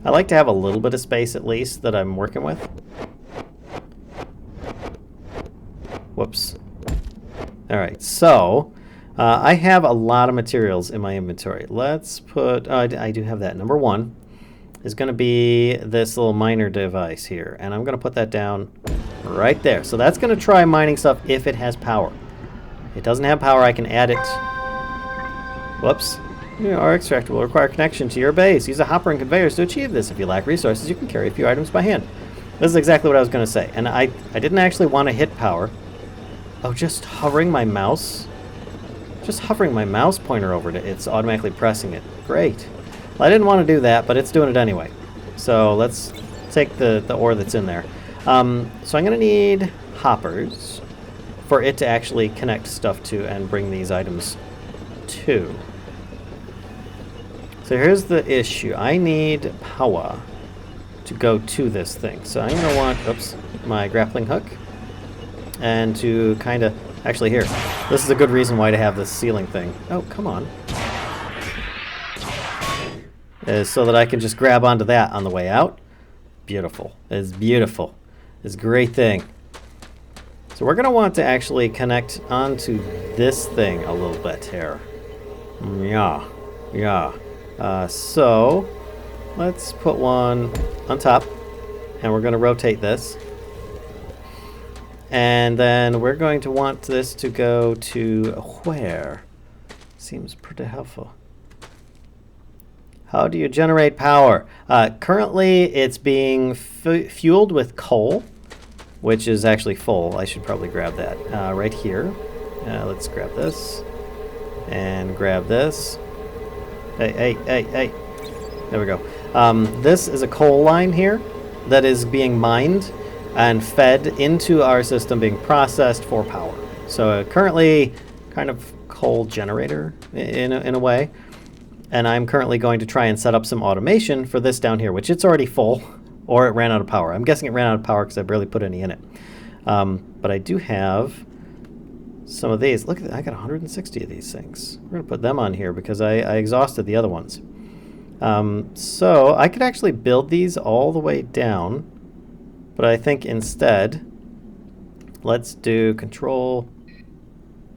I like to have a little bit of space at least that I'm working with. Whoops. All right, so I have a lot of materials in my inventory. Let's put, I do have that. Number 1 is going to be this little miner device here, and I'm going to put that down right there. So that's going to try mining stuff if it has power. If it doesn't have power, I can add it. Whoops. Our extractor will require connection to your base. Use a hopper and conveyors to achieve this. If you lack resources, you can carry a few items by hand. This is exactly what I was going to say. And I didn't actually want to hit power. Oh, just hovering my mouse pointer over it, it's automatically pressing it. Great. Well, I didn't want to do that, but it's doing it anyway. So let's take the ore that's in there. So I'm going to need hoppers for it to actually connect stuff to and bring these items to. So here's the issue. I need power to go to this thing. So I'm going to want, oops, my grappling hook. And to kind of, actually here, this is a good reason why to have this ceiling thing. Oh, come on. Is so that I can just grab onto that on the way out. Beautiful. It's beautiful. It's a great thing. So we're going to want to actually connect onto this thing a little bit here. Yeah. Yeah. So let's put one on top. And we're going to rotate this. And then we're going to want this to go to where? Seems pretty helpful. How do you generate power? Currently, it's being fueled with coal, which is actually full. I should probably grab that right here. Let's grab this and grab this. Hey. There we go. This is a coal line here that is being mined and fed into our system, being processed for power. So currently, kind of coal generator in a way. And I'm currently going to try and set up some automation for this down here, which it's already full, or it ran out of power. I'm guessing it ran out of power because I barely put any in it. But I do have some of these. Look at that, I got 160 of these things. We're going to put them on here because I exhausted the other ones. So I could actually build these all the way down, but I think instead, let's do control.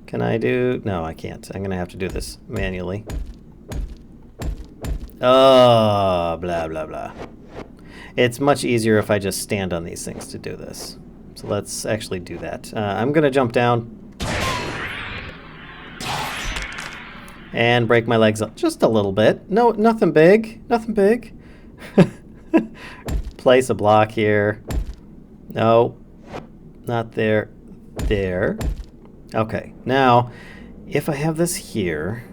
Can I do? No, I can't. I'm going to have to do this manually. Oh, blah, blah, blah. It's much easier if I just stand on these things to do this. So let's actually do that. I'm going to jump down and break my legs up just a little bit. No, nothing big. Nothing big. Place a block here. No, not there. There. Okay, now, if I have this here,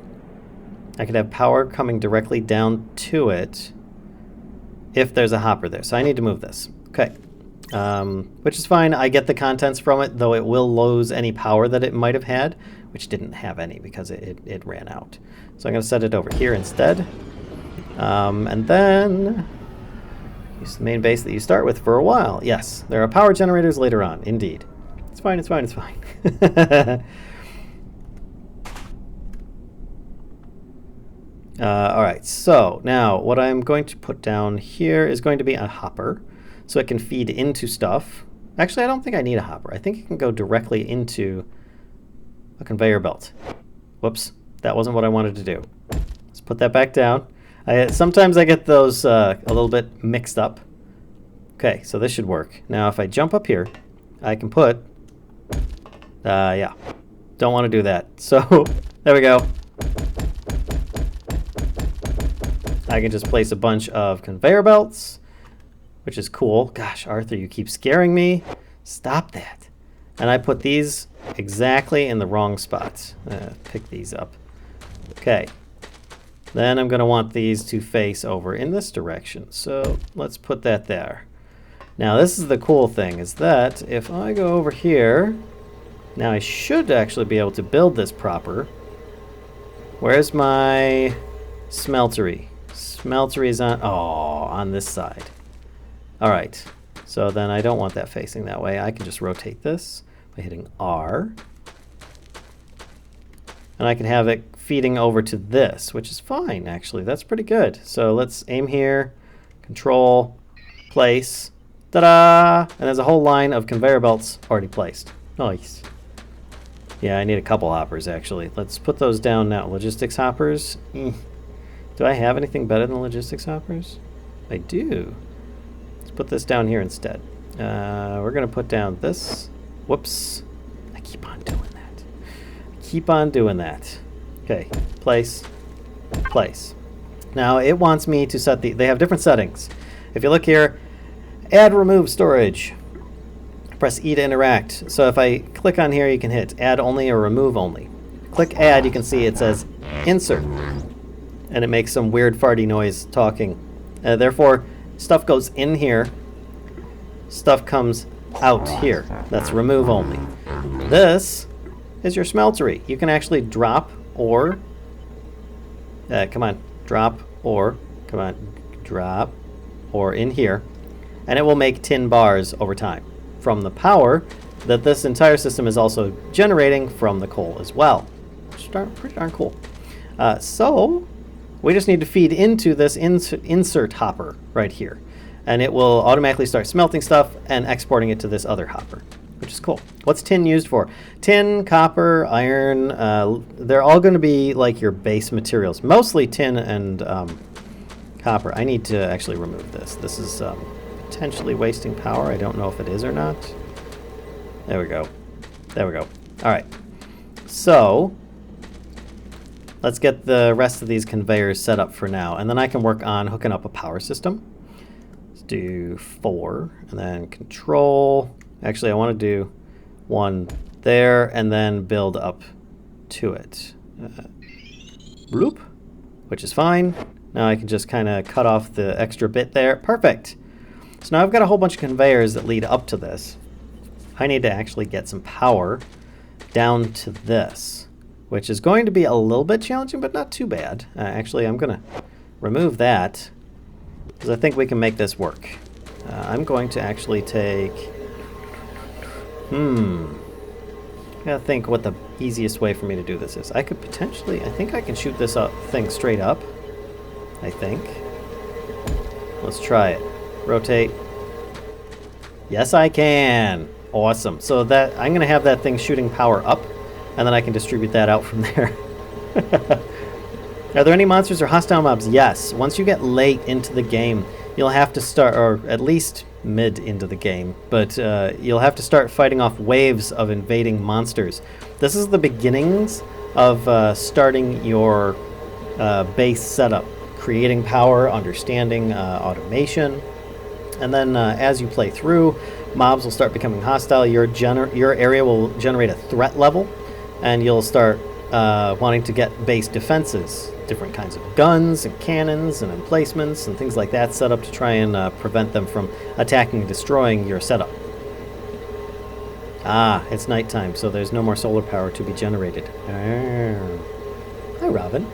I could have power coming directly down to it if there's a hopper there. So I need to move this. Okay. Which is fine. I get the contents from it, though it will lose any power that it might have had, which didn't have any because it ran out. So I'm going to set it over here instead. And then use the main base that you start with for a while. Yes, there are power generators later on. Indeed. It's fine, it's fine, it's fine. All right, so now what I'm going to put down here is going to be a hopper, so it can feed into stuff. Actually, I don't think I need a hopper. I think it can go directly into a conveyor belt. Whoops, that wasn't what I wanted to do. Let's put that back down. Sometimes I get those a little bit mixed up. Okay, so this should work. Now, if I jump up here, I can put, yeah, don't want to do that. So there we go. I can just place a bunch of conveyor belts, which is cool. Gosh, Arthur, you keep scaring me. Stop that. And I put these exactly in the wrong spots. Pick these up. Okay. Then I'm going to want these to face over in this direction. So let's put that there. Now this is the cool thing, is that if I go over here, now I should actually be able to build this proper. Where's my Smeltery? Smeltery is on this side. All right, so then I don't want that facing that way. I can just rotate this by hitting R. And I can have it feeding over to this, which is fine, actually. That's pretty good. So let's aim here, control, place, ta-da! And there's a whole line of conveyor belts already placed. Nice. Yeah, I need a couple hoppers, actually. Let's put those down now. Logistics hoppers. Do I have anything better than logistics hoppers? I do. Let's put this down here instead. We're going to put down this. Whoops. I keep on doing that. Keep on doing that. Okay. Place. Place. Now, it wants me to set they have different settings. If you look here, add, remove storage. Press E to interact. So if I click on here, you can hit add only or remove only. Click add, you can see it says insert. And it makes some weird farty noise talking. Therefore, stuff goes in here. Stuff comes out here. That's remove only. This is your smeltery. You can actually drop or... come on. Drop or, come on, drop, or in here, and it will make tin bars over time from the power that this entire system is also generating from the coal as well, which is pretty darn cool. So we just need to feed into this insert hopper right here, and it will automatically start smelting stuff and exporting it to this other hopper, which is cool. What's tin used for? Tin, copper, iron, they're all going to be like your base materials. Mostly tin and copper. I need to actually remove this. This is potentially wasting power. I don't know if it is or not. There we go. There we go. All right. So let's get the rest of these conveyors set up for now, and then I can work on hooking up a power system. Let's do 4, and then control. Actually, I want to do 1 there, and then build up to it. Bloop, which is fine. Now I can just kind of cut off the extra bit there. Perfect. So now I've got a whole bunch of conveyors that lead up to this. I need to actually get some power down to this, which is going to be a little bit challenging, but not too bad. Actually, I'm going to remove that because I think we can make this work. I'm going to actually take... I gotta think what the easiest way for me to do this is. I could potentially... I think I can shoot this thing straight up. I think. Let's try it. Rotate. Yes, I can. Awesome. So that I'm going to have that thing shooting power up, and then I can distribute that out from there. Are there any monsters or hostile mobs? Yes. Once you get late into the game, you'll have to start, or at least mid into the game, but you'll have to start fighting off waves of invading monsters. This is the beginnings of starting your base setup, creating power, understanding automation, and then as you play through, mobs will start becoming hostile. Your area will generate a threat level, and you'll start wanting to get base defenses, different kinds of guns and cannons and emplacements and things like that set up to try and prevent them from attacking and destroying your setup. Ah, it's nighttime, so there's no more solar power to be generated. Hi, Robin.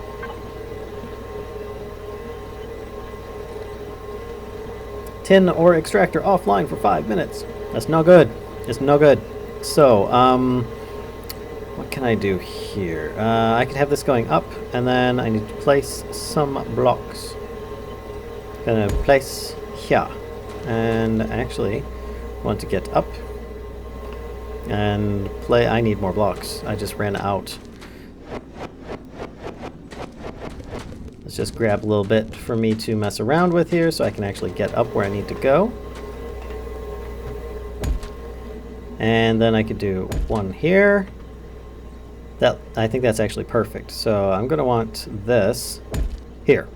Tin ore extractor offline for 5 minutes. That's no good. It's no good. So, what can I do here? I could have this going up, and then I need to place some blocks. Gonna place here. And actually, want to get up and play. I need more blocks. I just ran out. Let's just grab a little bit for me to mess around with here so I can actually get up where I need to go. And then I could do 1 here. I think that's actually perfect. So I'm going to want this here.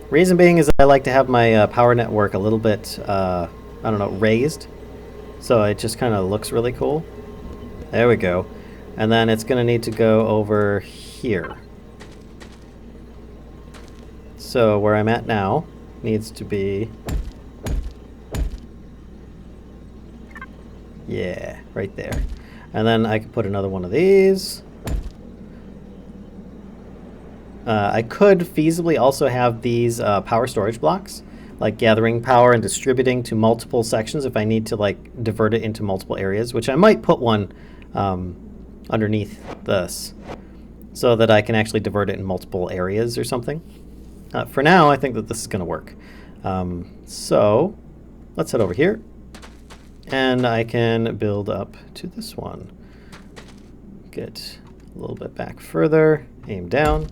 Reason being is that I like to have my power network a little bit, I don't know, raised. So it just kind of looks really cool. There we go. And then it's going to need to go over here. So where I'm at now needs to be, yeah, right there. And then I could put another one of these. I could feasibly also have these power storage blocks, like gathering power and distributing to multiple sections if I need to like divert it into multiple areas, which I might put one underneath this so that I can actually divert it in multiple areas or something. For now, I think that this is going to work. So let's head over here, and I can build up to this one. Get a little bit back further, aim down.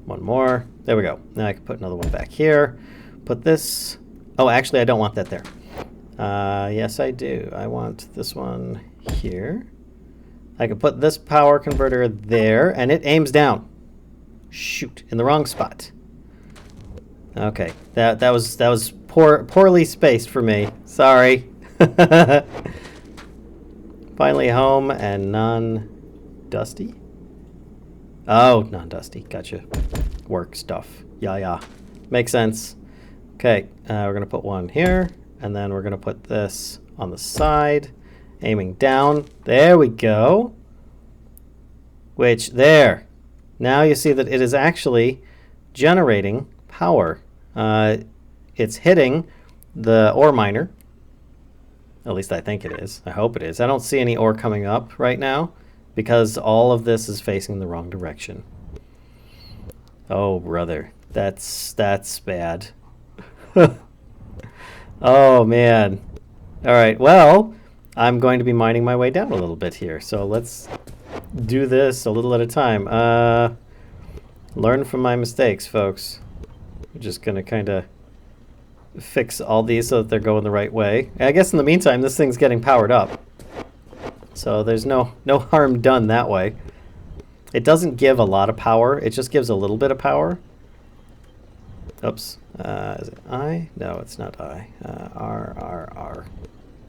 One more. There we go. Now I can put another one back here. Put this. Oh, actually, I don't want that there. Yes, I do. I want this one here. I can put this power converter there, and it aims down. Shoot, in the wrong spot. Okay, that was poorly spaced for me. Sorry. Finally home and non-dusty. Oh, non-dusty. Gotcha. Work stuff. Yeah. Makes sense. Okay, we're gonna put one here, and then we're gonna put this on the side, aiming down. There we go. Which there. Now you see that it is actually generating power. It's hitting the ore miner. At least I think it is. I hope it is. I don't see any ore coming up right now because all of this is facing the wrong direction. Oh, brother. That's bad. Oh, man. All right. Well, I'm going to be mining my way down a little bit here. So let's do this a little at a time. Learn from my mistakes, folks. I'm just going to kind of fix all these so that they're going the right way. I guess in the meantime, this thing's getting powered up. So there's no harm done that way. It doesn't give a lot of power. It just gives a little bit of power. Oops. Is it I? No, it's not I.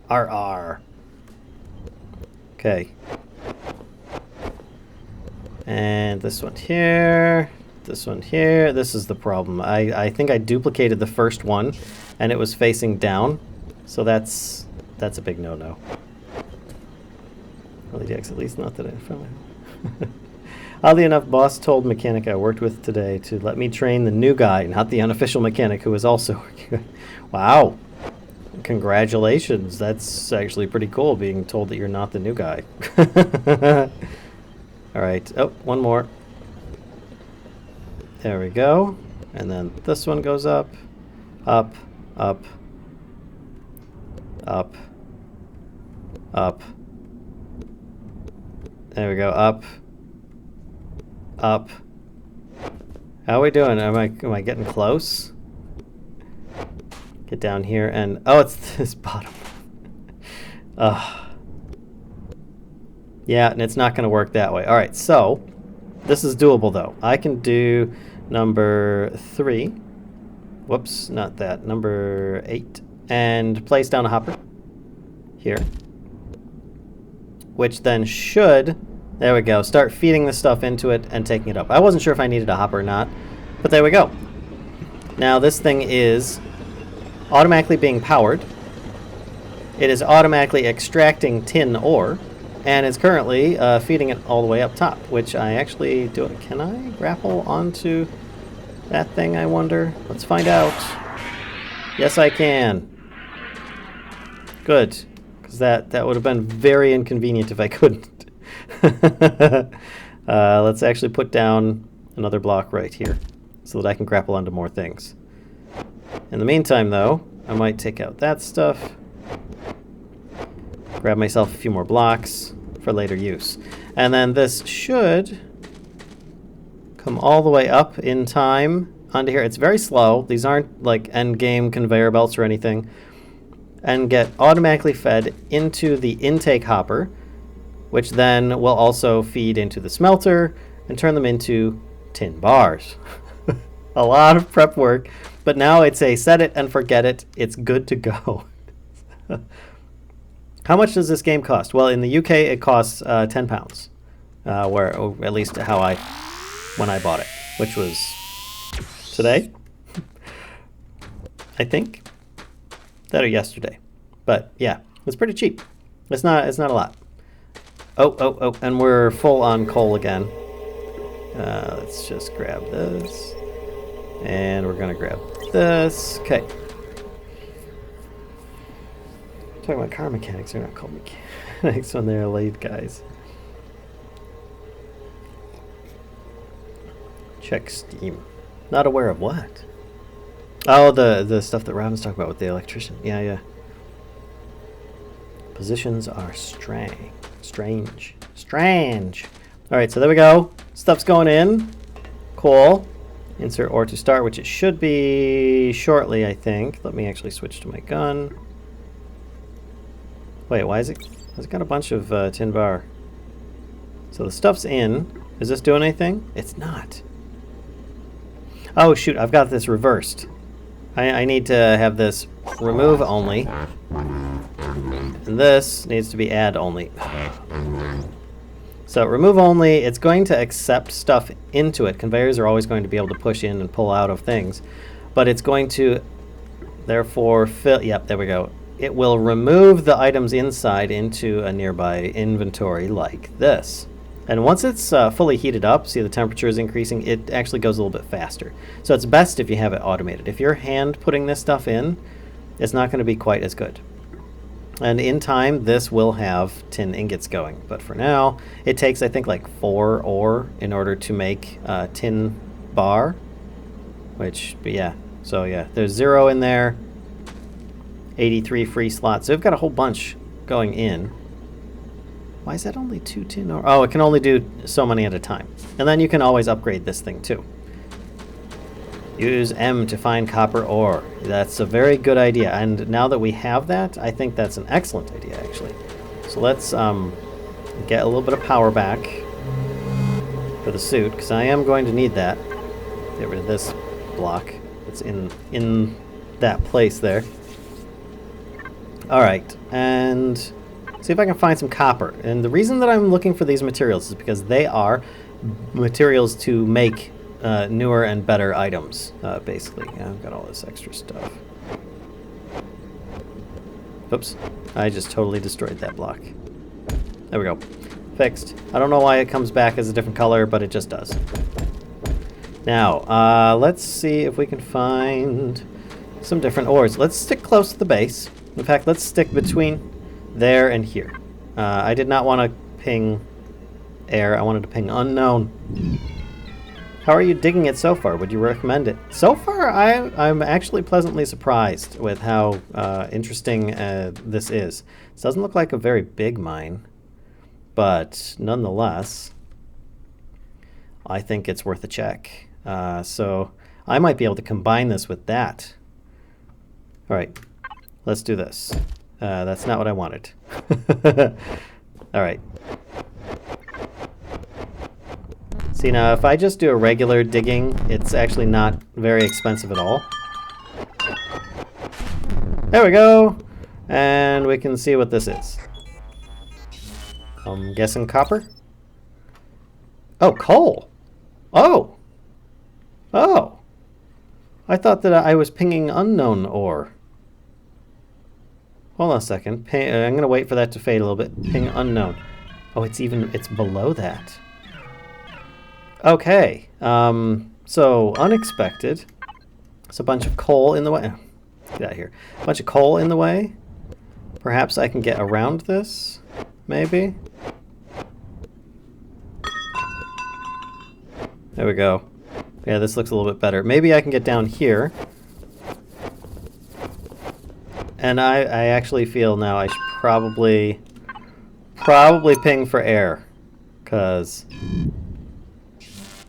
R. Okay. And this one here. This one here. This is the problem. I think I duplicated the first one, and it was facing down. So that's a big no-no. LEDX, at least not that I found. Oddly enough, boss told mechanic I worked with today to let me train the new guy, not the unofficial mechanic who is also working. Wow. Congratulations. That's actually pretty cool, being told that you're not the new guy. All right. Oh, one more. There we go. And then this one goes up, up, up, up, up. There we go. Up. Up. How are we doing? Am I getting close? Get down here and it's this bottom. Yeah, and it's not going to work that way. All right, so this is doable though. I can do number 3. Whoops, not that. Number 8, and place down a hopper here, which then should. There we go. Start feeding the stuff into it and taking it up. I wasn't sure if I needed a hopper or not, but there we go. Now this thing is automatically being powered. It is automatically extracting tin ore, and it's currently feeding it all the way up top, which I actually do. Can I grapple onto that thing, I wonder? Let's find out. Yes, I can. Good, because that would have been very inconvenient if I couldn't. Let's actually put down another block right here so that I can grapple onto more things. In the meantime, though, I might take out that stuff, grab myself a few more blocks for later use. And then this should come all the way up in time onto here. It's very slow. These aren't like end game conveyor belts or anything. And get automatically fed into the intake hopper, which then will also feed into the smelter and turn them into tin bars. A lot of prep work, but now it's a set it and forget it. It's good to go. How much does this game cost? Well, in the UK, it costs £10, at least when I bought it, which was today, I think, that or yesterday. But yeah, it's pretty cheap. It's not a lot. Oh, and we're full on coal again. Let's just grab this. And we're going to grab this. Okay. Talking about car mechanics, they're not called mechanics when they're lead guys. Check Steam. Not aware of what? Oh, the stuff that Robin's talking about with the electrician. Yeah. Positions are strange. Alright, so there we go. Stuff's going in. Cool. Insert ore to start, which it should be shortly, I think. Let me actually switch to my gun. Wait, why is it? It's got a bunch of tin bar. So the stuff's in. Is this doing anything? It's not. Oh shoot, I've got this reversed. I need to have this remove only. And this needs to be add only. So remove only, it's going to accept stuff into it. Conveyors are always going to be able to push in and pull out of things. But it's going to therefore fill, yep, there we go. It will remove the items inside into a nearby inventory like this. And once it's fully heated up, see the temperature is increasing, it actually goes a little bit faster. So it's best if you have it automated. If you're hand putting this stuff in, it's not going to be quite as good. And in time, this will have tin ingots going. But for now, it takes, I think, like 4 ore in order to make tin bar. Which, but yeah. So yeah, there's 0 in there. 83 free slots. So we've got a whole bunch going in. Why is that only 2 tin ore? Oh, it can only do so many at a time. And then you can always upgrade this thing too. Use M to find copper ore. That's a very good idea. And now that we have that, I think that's an excellent idea, actually. So let's get a little bit of power back for the suit, because I am going to need that. Get rid of this block. It's in that place there. All right, and see if I can find some copper. And the reason that I'm looking for these materials is because they are materials to make newer and better items, basically. Yeah, I've got all this extra stuff. Oops, I just totally destroyed that block. There we go. Fixed. I don't know why it comes back as a different color, but it just does. Now, let's see if we can find some different ores. Let's stick close to the base. In fact, let's stick between there and here. I did not want to ping air. I wanted to ping unknown. How are you digging it so far? Would you recommend it? So far, I'm actually pleasantly surprised with how interesting this is. This doesn't look like a very big mine, but nonetheless, I think it's worth a check. So I might be able to combine this with that. All right, let's do this. That's not what I wanted. All right. See, now if I just do a regular digging, it's actually not very expensive at all. There we go. And we can see what this is. I'm guessing copper? Oh, coal. Oh. Oh. I thought that I was pinging unknown ore. Hold on a second. I'm going to wait for that to fade a little bit. Ping unknown. Oh, it's below that. Okay, so unexpected. It's a bunch of coal in the way. Get out of here. A bunch of coal in the way. Perhaps I can get around this, maybe. There we go. Yeah, this looks a little bit better. Maybe I can get down here. And I actually feel now I should probably ping for air, because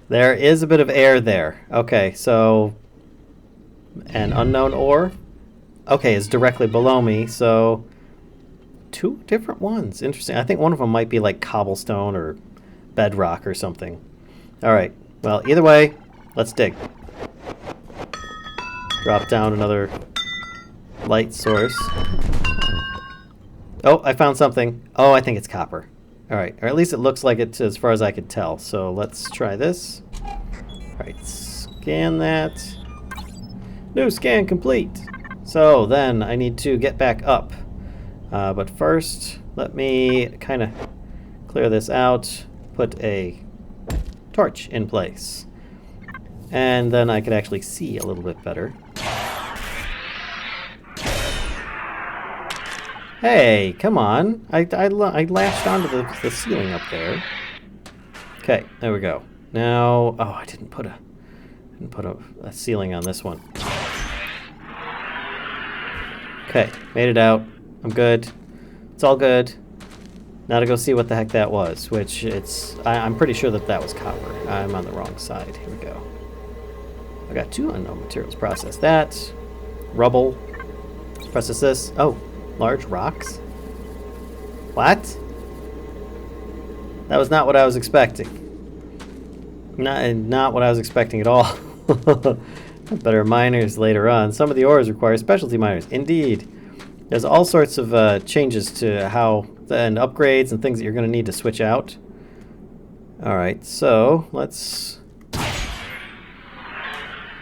there is a bit of air there. Okay, so an unknown ore. Okay, is directly below me, so 2 different ones. Interesting. I think one of them might be like cobblestone or bedrock or something. All right. Well, either way, let's dig. Drop down another light source. Oh, I found something. Oh, I think it's copper. All right, or at least it looks like it as far as I could tell. So let's try this. All right, scan that. New scan complete. So then I need to get back up. But first, let me kind of clear this out, put a torch in place. And then I could actually see a little bit better. Hey, come on. I lashed onto the ceiling up there. Okay, there we go. Now, oh, I didn't put a ceiling on this one. Okay, made it out. I'm good. It's all good. Now to go see what the heck that was, which I'm pretty sure that was copper. I'm on the wrong side. Here we go. I got 2 unknown materials. Process that. Rubble. Process this. Oh. Large rocks? What? That was not what I was expecting. Not what I was expecting at all. Better miners later on. Some of the ores require specialty miners. Indeed. There's all sorts of changes to how and upgrades and things that you're going to need to switch out. Alright, so let's...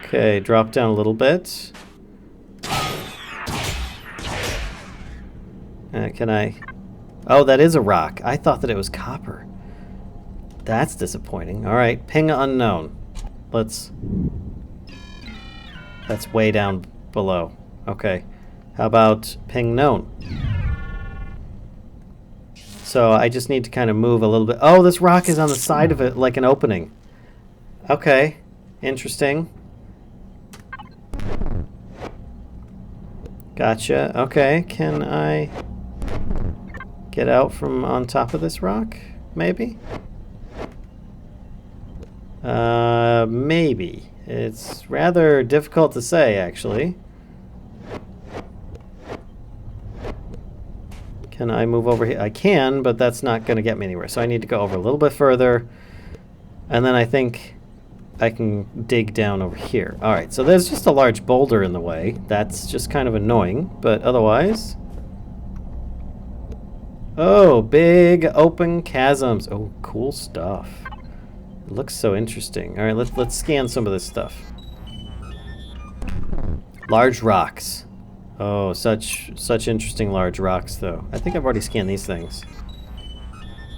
Okay, drop down a little bit. Can I... Oh, that is a rock. I thought that it was copper. That's disappointing. Alright, ping unknown. That's way down below. Okay. How about ping known? So I just need to kind of move a little bit. Oh, this rock is on the side of it like an opening. Okay. Interesting. Gotcha. Okay. Can I get out from on top of this rock? Maybe? Maybe. It's rather difficult to say, actually. Can I move over here? I can, but that's not going to get me anywhere. So I need to go over a little bit further. And then I think I can dig down over here. Alright, so there's just a large boulder in the way. That's just kind of annoying, but otherwise... Oh, big open chasms. Oh, cool stuff. It looks so interesting. Alright, let's scan some of this stuff. Large rocks. Oh, such interesting large rocks, though. I think I've already scanned these things.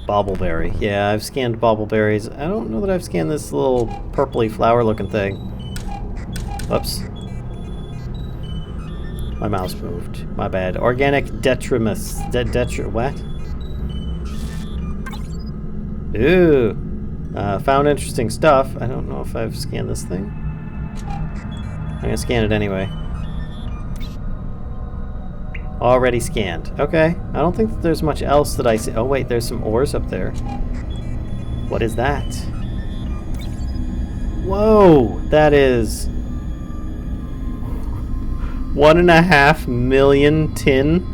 Bobbleberry. Yeah, I've scanned bobbleberries. I don't know that I've scanned this little purpley flower-looking thing. Whoops. My mouse moved. My bad. Organic detrimus. What? Ooh. Found interesting stuff. I don't know if I've scanned this thing. I'm gonna scan it anyway. Already scanned. Okay. I don't think that there's much else that I see. Oh, wait. There's some ores up there. What is that? Whoa! That is... 1.5 million tin?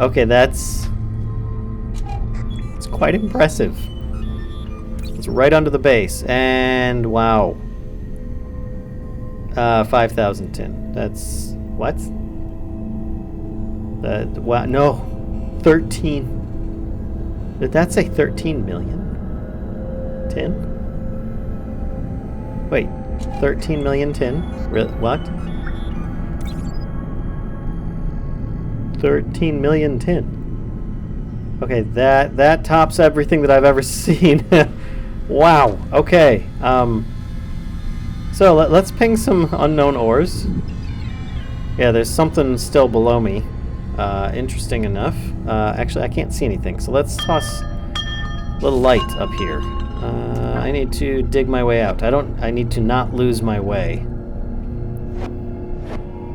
Okay, that's... It's quite impressive. It's right under the base. And, wow. 5,000 tin. That's... What? Wow, no. 13. Did that say 13 million? 10? Wait. 13 million tin? What? 13 million tin. Okay, that tops everything that I've ever seen. Wow. Okay. So let's ping some unknown ores. Yeah, there's something still below me. Interesting enough. Actually, I can't see anything, so let's toss a little light up here. I need to dig my way out. I need to not lose my way.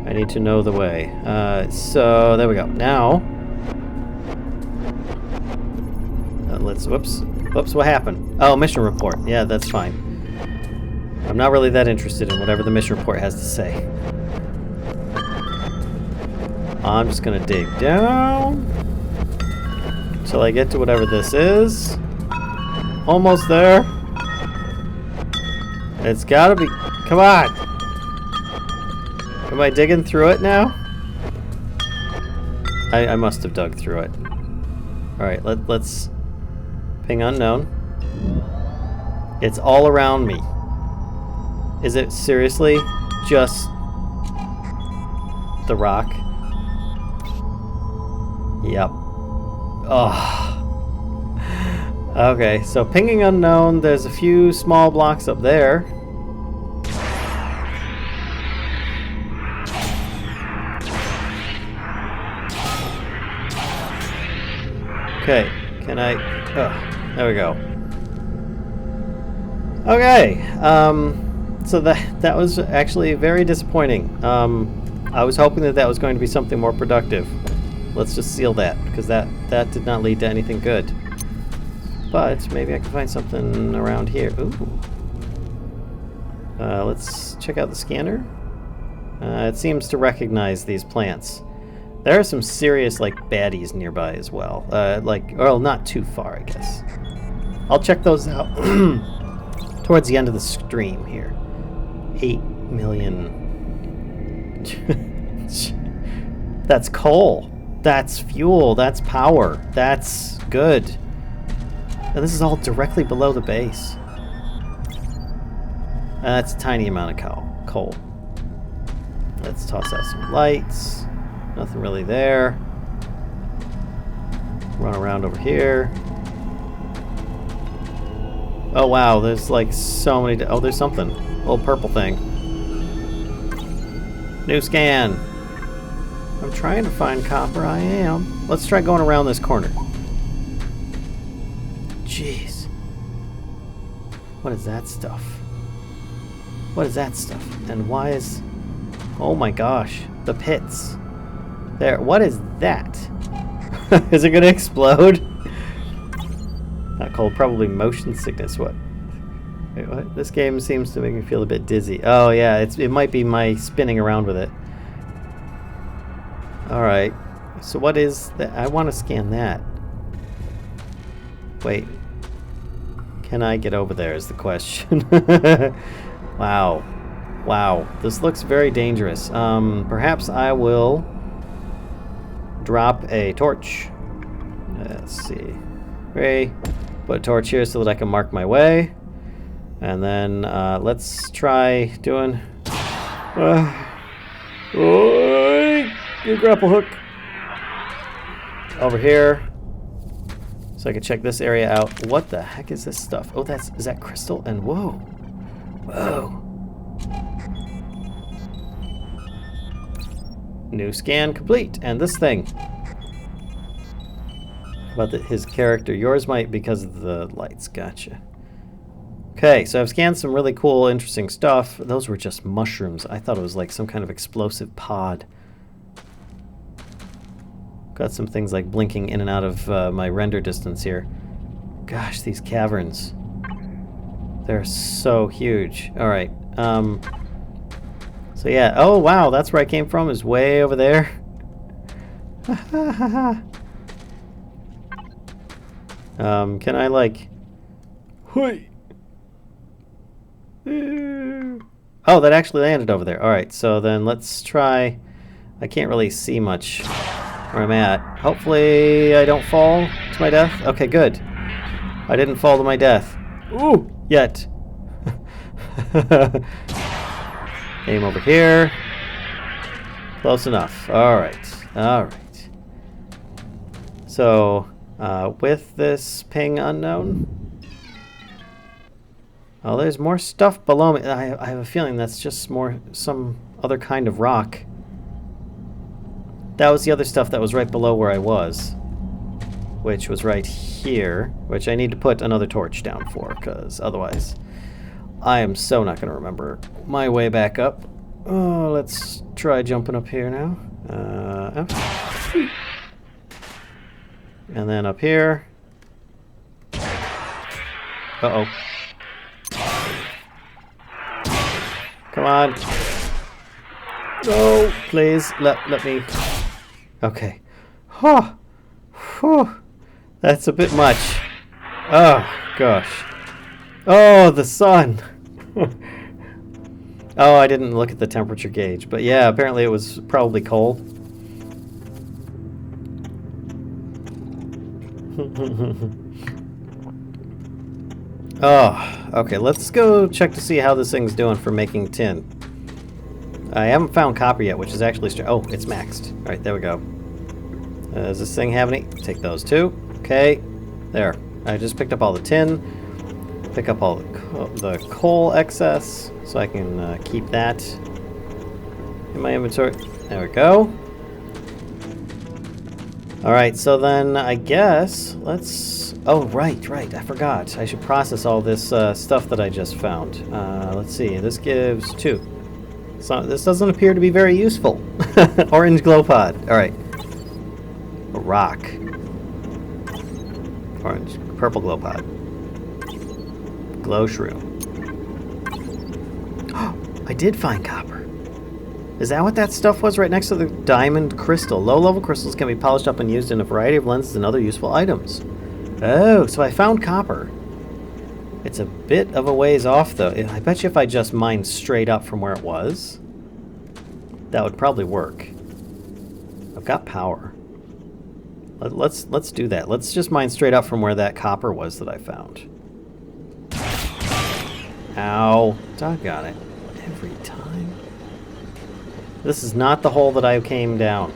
I need to know the way. So, there we go. Now, whoops, what happened? Oh, mission report. Yeah, that's fine. I'm not really that interested in whatever the mission report has to say. I'm just gonna dig down until I get to whatever this is. Almost there. It's gotta be... Come on! Am I digging through it now? I must have dug through it. Alright, let's ping unknown. It's all around me. Is it seriously just the rock? Yep. Oh. Okay, so pinging unknown, there's a few small blocks up there. Okay, can I... Oh, there we go. Okay, so that was actually very disappointing. I was hoping that was going to be something more productive. Let's just seal that, because that did not lead to anything good. But maybe I can find something around here. Ooh. Let's check out the scanner. It seems to recognize these plants. There are some serious, like, baddies nearby as well. Well, not too far, I guess. I'll check those out towards the end of the stream here. 8 million. That's coal. That's fuel. That's power. That's good. And this is all directly below the base. That's a tiny amount of coal. Let's toss out some lights. Nothing really there. Run around over here. Oh wow, there's like so many... Oh, there's something. Little purple thing. New scan. I'm trying to find copper, I am. Let's try going around this corner. Jeez. What is that stuff? What is that stuff? And why is... Oh my gosh. The pits. There. What is that? Is it going to explode? Not cold. Probably motion sickness. What? Wait, what? This game seems to make me feel a bit dizzy. Oh yeah, it might be my spinning around with it. Alright. So what is that? I want to scan that. Wait. Can I get over there is the question. Wow. Wow. This looks very dangerous. Perhaps I will drop a torch. Let's see. Put a torch here so that I can mark my way. And then let's try doing... Good grapple hook. Over here. So I can check this area out. What the heck is this stuff? Oh, is that crystal? And whoa. Whoa. New scan complete. And this thing. About his character. Yours might because of the lights. Gotcha. Okay, so I've scanned some really cool, interesting stuff. Those were just mushrooms. I thought it was like some kind of explosive pod. Got some things like blinking in and out of my render distance here. Gosh, these caverns. They're so huge. Alright. So yeah. Oh, wow. That's where I came from. Is way over there. Can I like... Hui! Oh, that actually landed over there. Alright, so then let's try... I can't really see much where I'm at. Hopefully I don't fall to my death. Okay, good. I didn't fall to my death. Ooh! Yet. Aim over here. Close enough. Alright. Alright. So, with this ping unknown... Oh, there's more stuff below me. I have a feeling that's just some other kind of rock. That was the other stuff that was right below where I was. Which was right here. Which I need to put another torch down for, because otherwise I am so not going to remember my way back up. Oh, let's try jumping up here now. Up. And then up here. Uh-oh. Come on. No, please, let me... Okay. Huh. Whew. That's a bit much. Oh, gosh. Oh, the sun. Oh, I didn't look at the temperature gauge. But yeah, apparently it was probably cold. Oh, okay, let's go check to see how this thing's doing for making tin. I haven't found copper yet, which is actually... Oh, it's maxed. Alright, there we go. Does this thing have any? Take those too. Okay, there. I just picked up all the tin. Pick up all the coal excess, so I can keep that in my inventory. There we go. Alright, so then I guess let's... Oh, right. I forgot. I should process all this stuff that I just found. Let's see. This gives 2. So this doesn't appear to be very useful. Orange glow pod. Alright. A rock. Orange. Purple glow pod. Glow shroom. Oh, I did find copper. Is that what that stuff was right next to the diamond crystal? Low-level crystals can be polished up and used in a variety of lenses and other useful items. Oh, so I found copper. It's a bit of a ways off, though. I bet you if I just mined straight up from where it was, that would probably work. I've got power. Let's do that. Let's just mine straight up from where that copper was that I found. Ow. Doggone it. Every time. This is not the hole that I came down.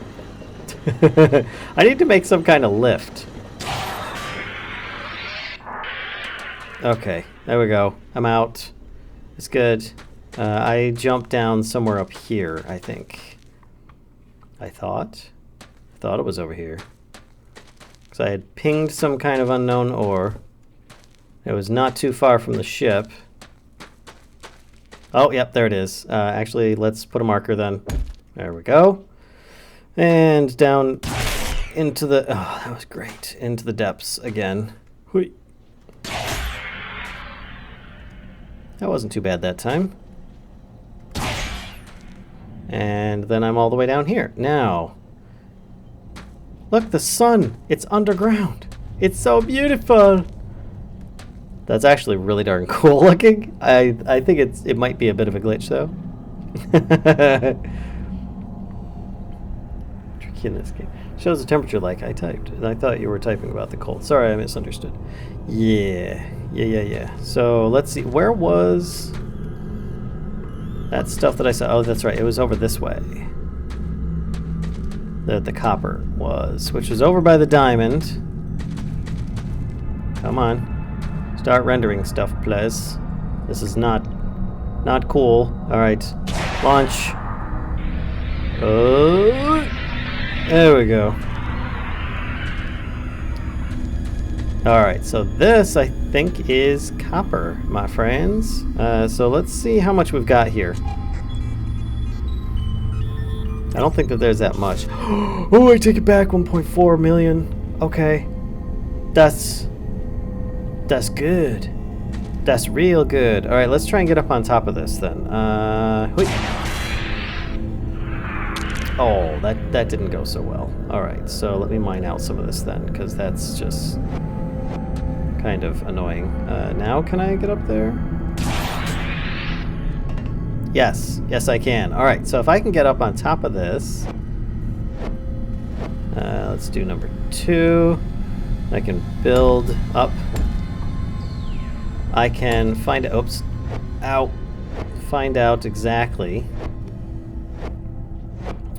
I need to make some kind of lift. Okay. There we go. I'm out. It's good. I jumped down somewhere up here, I think. I thought it was over here. Because I had pinged some kind of unknown ore. It was not too far from the ship. Oh, yep, there it is. Actually, let's put a marker then. There we go. And down into the... Oh, that was great. Into the depths again. Hui. That wasn't too bad that time. And then I'm all the way down here. Now, look, the sun. It's underground. It's so beautiful. That's actually really darn cool looking. I think it might be a bit of a glitch though. Tricky in this game. Shows the temperature like I typed. And I thought you were typing about the cold. Sorry, I misunderstood. Yeah. So let's see. Where was that stuff that I saw? Oh, that's right. It was over this way. The copper was, which was over by the diamond. Come on. Start rendering stuff, please. This is not cool. All right. Launch. Oh. There we go. Alright, so this, I think, is copper, my friends. So let's see how much we've got here. I don't think that there's that much. Oh, I take it back, 1.4 million. Okay. That's good. That's real good. Alright, let's try and get up on top of this then. Wait. Oh, that didn't go so well. Alright, so let me mine out some of this then, because that's just kind of annoying. Now can I get up there? Yes, I can. Alright, so if I can get up on top of this, let's do number 2. I can build up. I can find find out exactly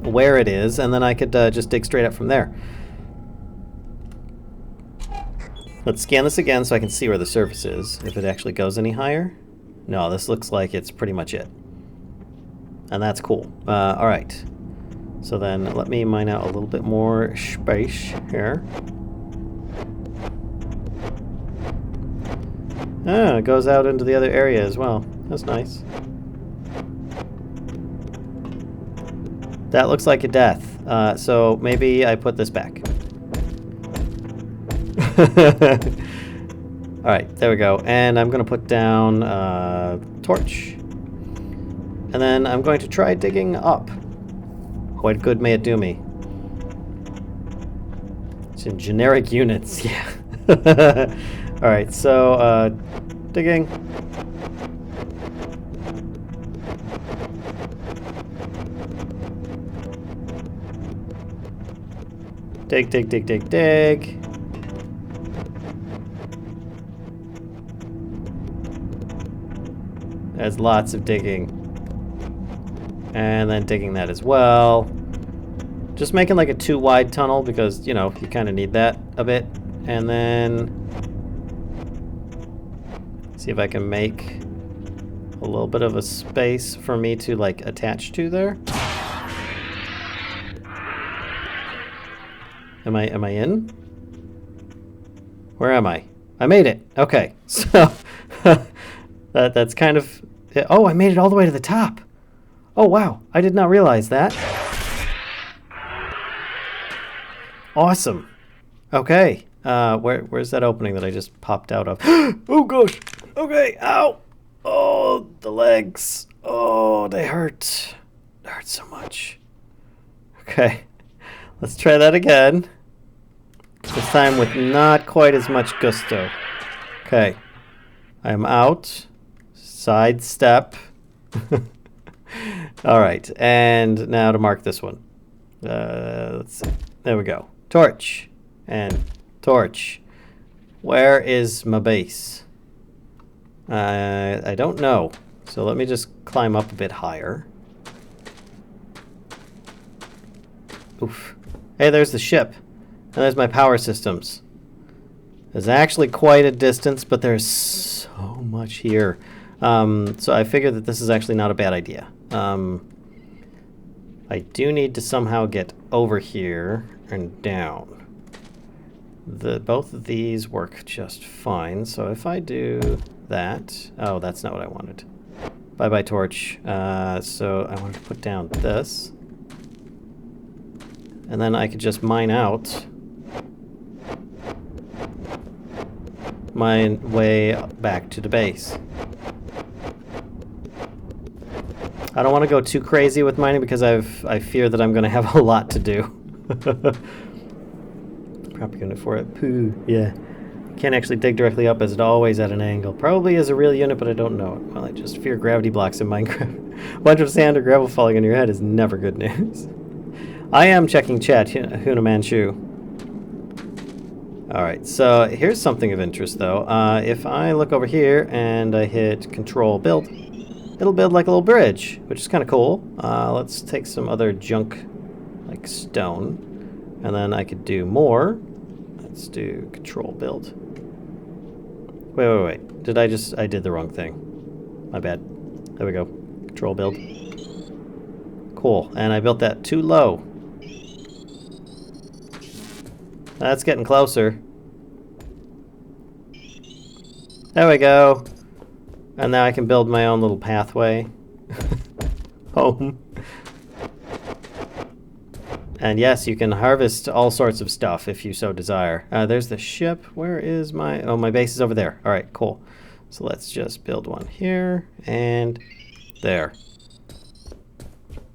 where it is, and then I could just dig straight up from there. Let's scan this again so I can see where the surface is, if it actually goes any higher. No, this looks like it's pretty much it. And that's cool. Alright. So then let me mine out a little bit more space here. Ah, it goes out into the other area as well. That's nice. That looks like a death. So maybe I put this back. Alright, there we go. And I'm going to put down torch. And then I'm going to try digging up. What good may it do me? It's in generic units, yeah. Alright, so digging. Dig. There's lots of digging. And then digging that as well. Just making like a 2 wide tunnel because, you know, you kind of need that a bit. And then see if I can make a little bit of a space for me to like attach to there. Am I in? Where am I? I made it. Okay. So that's kind of it. Oh, I made it all the way to the top. Oh, wow. I did not realize that. Awesome. Okay. Where's that opening that I just popped out of? Oh, gosh. Okay. Ow. Oh, the legs. Oh, they hurt. They hurt so much. Okay. Let's try that again. This time with not quite as much gusto. Okay. I'm out. Sidestep. Alright, and now to mark this one. Let's see. There we go. Torch. And torch. Where is my base? I don't know. So let me just climb up a bit higher. Oof. Hey, there's the ship. And there's my power systems. is actually quite a distance, but there's so much here. So I figured that this is actually not a bad idea. I do need to somehow get over here and down. Both of these work just fine, so if I do that... Oh, that's not what I wanted. Bye-bye, torch. So I wanted to put down this. And then I could just mine out my way back to the base. I don't want to go too crazy with mining because I fear that I'm going to have a lot to do. Prop unit for it. Pooh, yeah. Can't actually dig directly up as it always at an angle. Probably is a real unit, but I don't know it. Well, I just fear gravity blocks in Minecraft. A bunch of sand or gravel falling on your head is never good news. I am checking chat, Huna Manchu. Alright, so here's something of interest though. If I look over here and I hit Control Build, it'll build like a little bridge, which is kind of cool. Let's take some other junk, like stone, and then I could do more. Let's do Control Build. Wait. I did the wrong thing. My bad. There we go. Control Build. Cool, and I built that too low. That's getting closer. There we go. And now I can build my own little pathway home. And yes, you can harvest all sorts of stuff if you so desire. There's the ship. Where is my... Oh, my base is over there. All right, cool. So let's just build one here and there.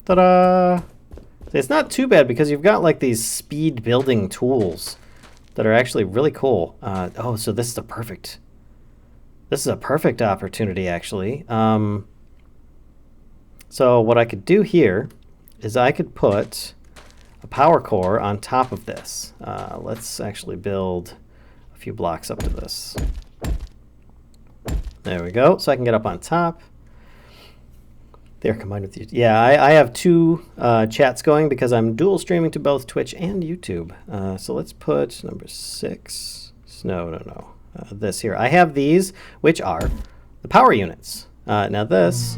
Ta-da! It's not too bad because you've got like these speed building tools that are actually really cool. Oh, so this is a perfect... This is a perfect opportunity, actually. So what I could do here is I could put a power core on top of this. Let's actually build a few blocks up to this. There we go. So I can get up on top. They're combined with YouTube. Yeah, I have two chats going because I'm dual streaming to both Twitch and YouTube. So let's put number 6. No. This here. I have these, which are the power units. Now this...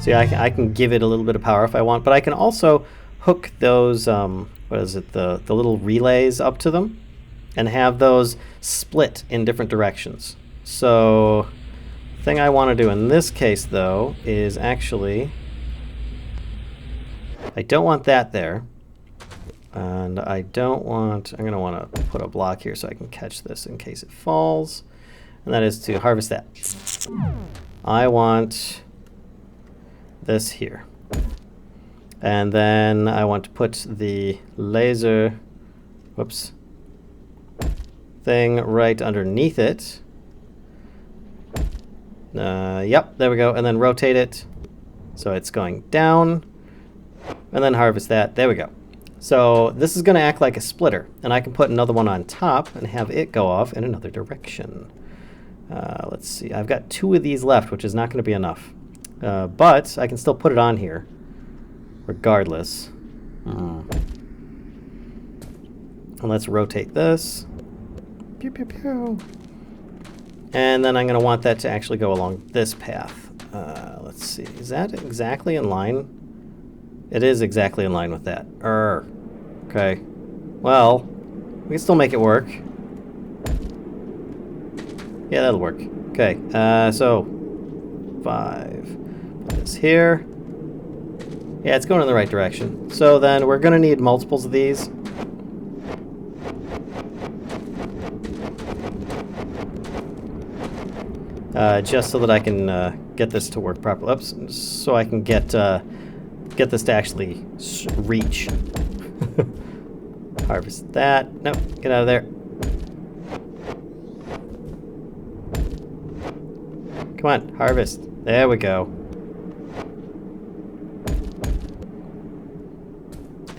See, I can give it a little bit of power if I want, but I can also hook those, what is it, the little relays up to them and have those split in different directions. So... thing I want to do in this case, though, is actually... I don't want that there. And I don't want... I'm going to want to put a block here so I can catch this in case it falls. And that is to harvest that. I want this here. And then I want to put the laser... Whoops. Thing right underneath it. Yep, there we go. And then rotate it so it's going down. And then harvest that. There we go. So this is going to act like a splitter. And I can put another one on top and have it go off in another direction. Let's see. I've got 2 of these left, which is not going to be enough. But I can still put it on here regardless. And let's rotate this. Pew, pew, pew. And then I'm going to want that to actually go along this path. Let's see. Is that exactly in line? It is exactly in line with that. Okay. Well, we can still make it work. Yeah, that'll work. Okay. So 5. Put this here. Yeah, it's going in the right direction. So then we're going to need multiples of these. Just so that I can get this to work properly. Oops, so I can get this to actually reach. Harvest that. No, get out of there. Come on, harvest. There we go.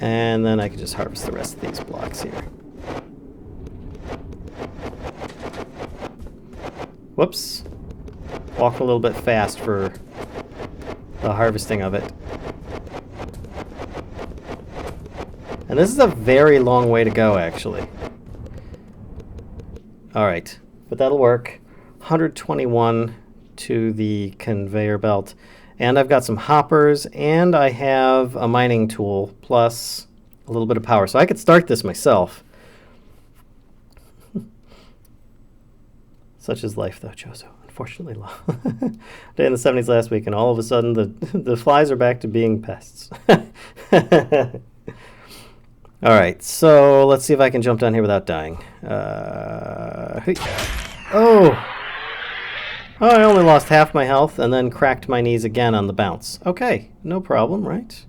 And then I can just harvest the rest of these blocks here. Whoops. Walk a little bit fast for the harvesting of it. And this is a very long way to go, actually. All right, but that'll work. 121 to the conveyor belt. And I've got some hoppers, and I have a mining tool, plus a little bit of power. So I could start this myself. Such is life, though, Chozo. Unfortunately, day in the 70s last week, and all of a sudden the flies are back to being pests. All right, so let's see if I can jump down here without dying. Oh, I only lost half my health and then cracked my knees again on the bounce. Okay, no problem, right?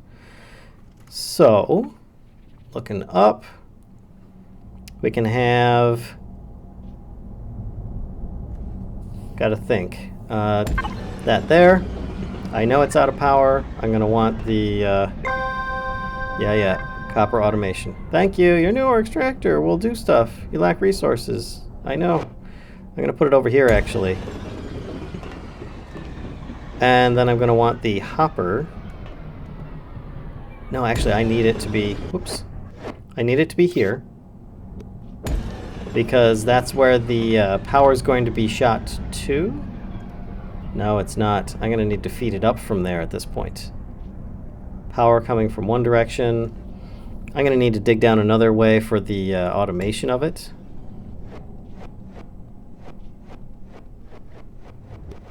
So, looking up, we can have... Gotta think. That there. I know it's out of power. I'm gonna want the... copper automation. Thank you. Your newer extractor will do stuff. You lack resources. I know. I'm gonna put it over here, actually. And then I'm gonna want the hopper. No, actually, I need it to be... Whoops. I need it to be here. Because that's where the power is going to be shot to. No, it's not. I'm going to need to feed it up from there at this point. Power coming from one direction. I'm going to need to dig down another way for the automation of it.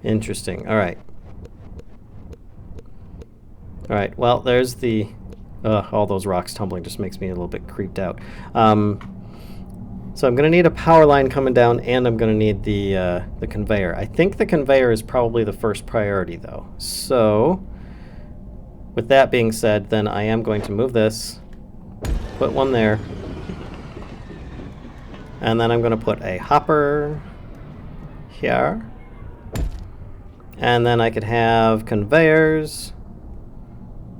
Interesting. All right. All right. Well, there's the... all those rocks tumbling just makes me a little bit creeped out. So I'm going to need a power line coming down, and I'm going to need the conveyor. I think the conveyor is probably the first priority, though. So, with that being said, then I am going to move this, put one there, and then I'm going to put a hopper here, and then I could have conveyors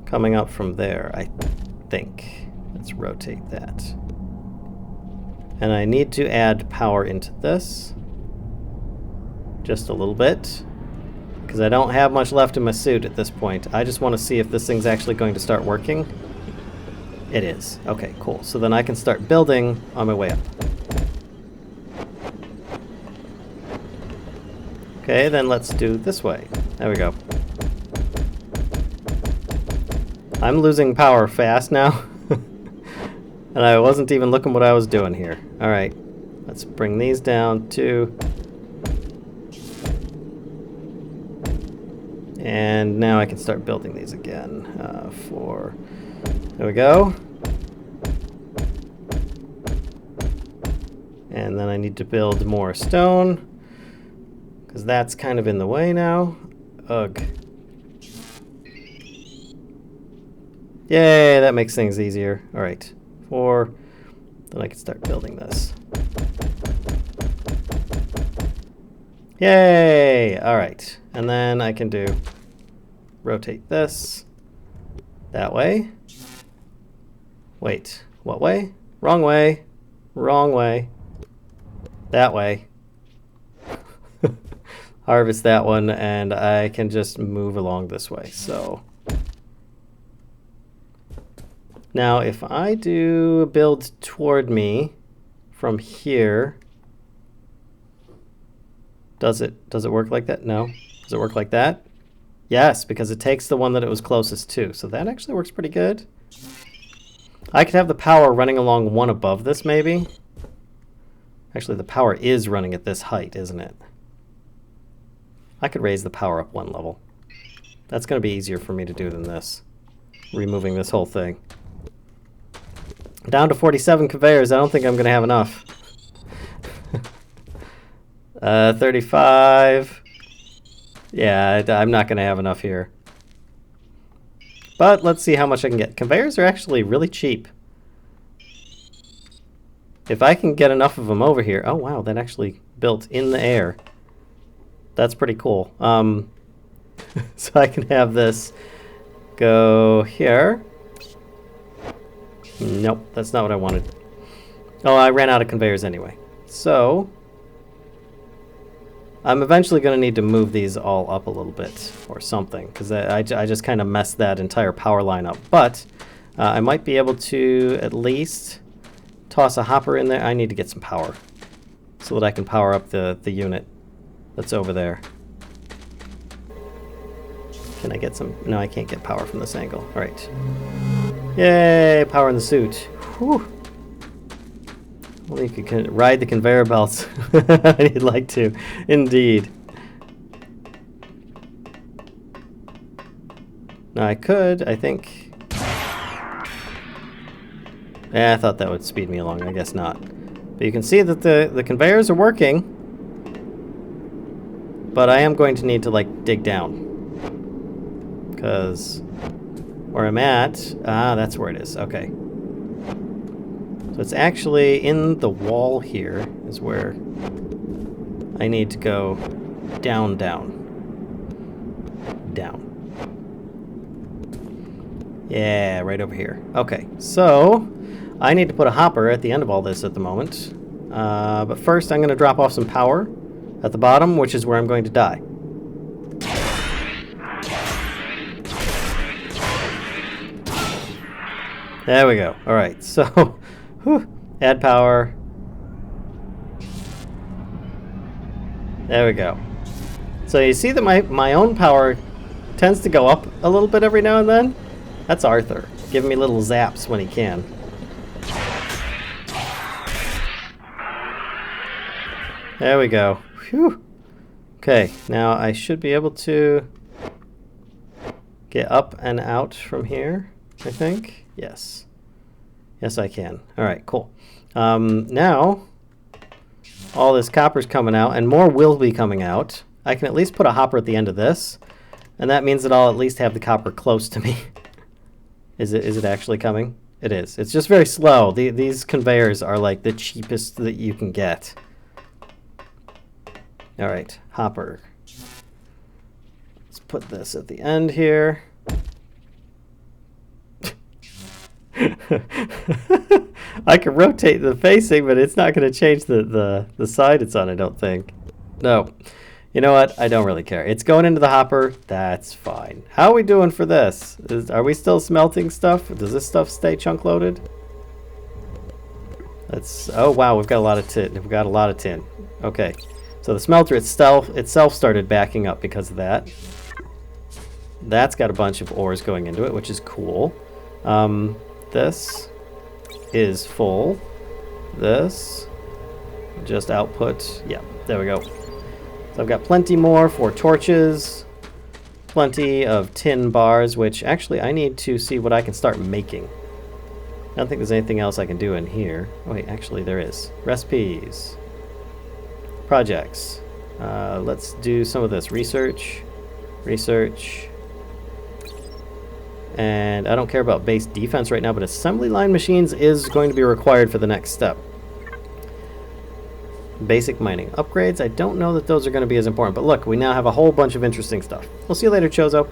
coming up from there, I think. Let's rotate that. And I need to add power into this. Just a little bit. Because I don't have much left in my suit at this point. I just want to see if this thing's actually going to start working. It is. Okay, cool. So then I can start building on my way up. Okay, then let's do this way. There we go. I'm losing power fast now. And I wasn't even looking what I was doing here. All right, let's bring these down too. And now I can start building these again. There we go. And then I need to build more stone, because that's kind of in the way now. Ugh. Yay, that makes things easier. All right. 4, then I can start building this. Yay! All right, and then I can do rotate this that way. Wait, what way? Wrong way. Wrong way. That way. Harvest that one, and I can just move along this way. So. Now, if I do a build toward me from here, does it work like that? No. Does it work like that? Yes, because it takes the one that it was closest to. So that actually works pretty good. I could have the power running along one above this, maybe. Actually, the power is running at this height, isn't it? I could raise the power up one level. That's going to be easier for me to do than this. Removing this whole thing. Down to 47 conveyors. I don't think I'm going to have enough. 35. Yeah, I'm not going to have enough here. But let's see how much I can get. Conveyors are actually really cheap. If I can get enough of them over here... Oh, wow, that actually built in the air. That's pretty cool. So I can have this go here. Nope, that's not what I wanted. Oh, I ran out of conveyors anyway. So, I'm eventually going to need to move these all up a little bit or something, because I just kind of messed that entire power line up. But I might be able to at least toss a hopper in there. I need to get some power. so that I can power up the unit that's over there. Can I get some? No, I can't get power from this angle. All right. Yay, power in the suit. Whew. Well, you could ride the conveyor belts. I'd like to, indeed. Now I could, I think. Yeah, I thought that would speed me along. I guess not. But you can see that the conveyors are working. But I am going to need to, like, dig down. Because where I'm at... that's where it is. Okay. So it's actually in the wall here is where I need to go down, down. Down. Yeah, right over here. Okay, so I need to put a hopper at the end of all this at the moment. But first I'm going to drop off some power at the bottom, which is where I'm going to die. There we go. All right, so whew, add power. There we go. So you see that my own power tends to go up a little bit every now and then. That's Arthur, giving me little zaps when he can. There we go. Whew. Okay, now I should be able to get up and out from here, I think. Yes. Yes, I can. All right, cool. Now, all this copper's coming out, and more will be coming out. I can at least put a hopper at the end of this, and that means that I'll at least have the copper close to me. Is it actually coming? It is. It's just very slow. These conveyors are like the cheapest that you can get. All right, hopper. Let's put this at the end here. I can rotate the facing, but it's not going to change the side it's on, I don't think. No. You know what? I don't really care. It's going into the hopper. That's fine. How are we doing for this? Are we still smelting stuff? Does this stuff stay chunk loaded? Let's... Oh, wow. We've got a lot of tin. We've got a lot of tin. Okay. So the smelter itself started backing up because of that. That's got a bunch of ores going into it, which is cool. This is full. This just output. Yeah, there we go. So I've got plenty more for torches, plenty of tin bars, which actually I need to see what I can start making. I don't think there's anything else I can do in here. Oh, wait, actually there is. Recipes. Projects. Let's do some of this. Research. Research. And I don't care about base defense right now, but assembly line machines is going to be required for the next step. Basic mining upgrades. I don't know that those are going to be as important, but look, we now have a whole bunch of interesting stuff. We'll see you later, Chozo.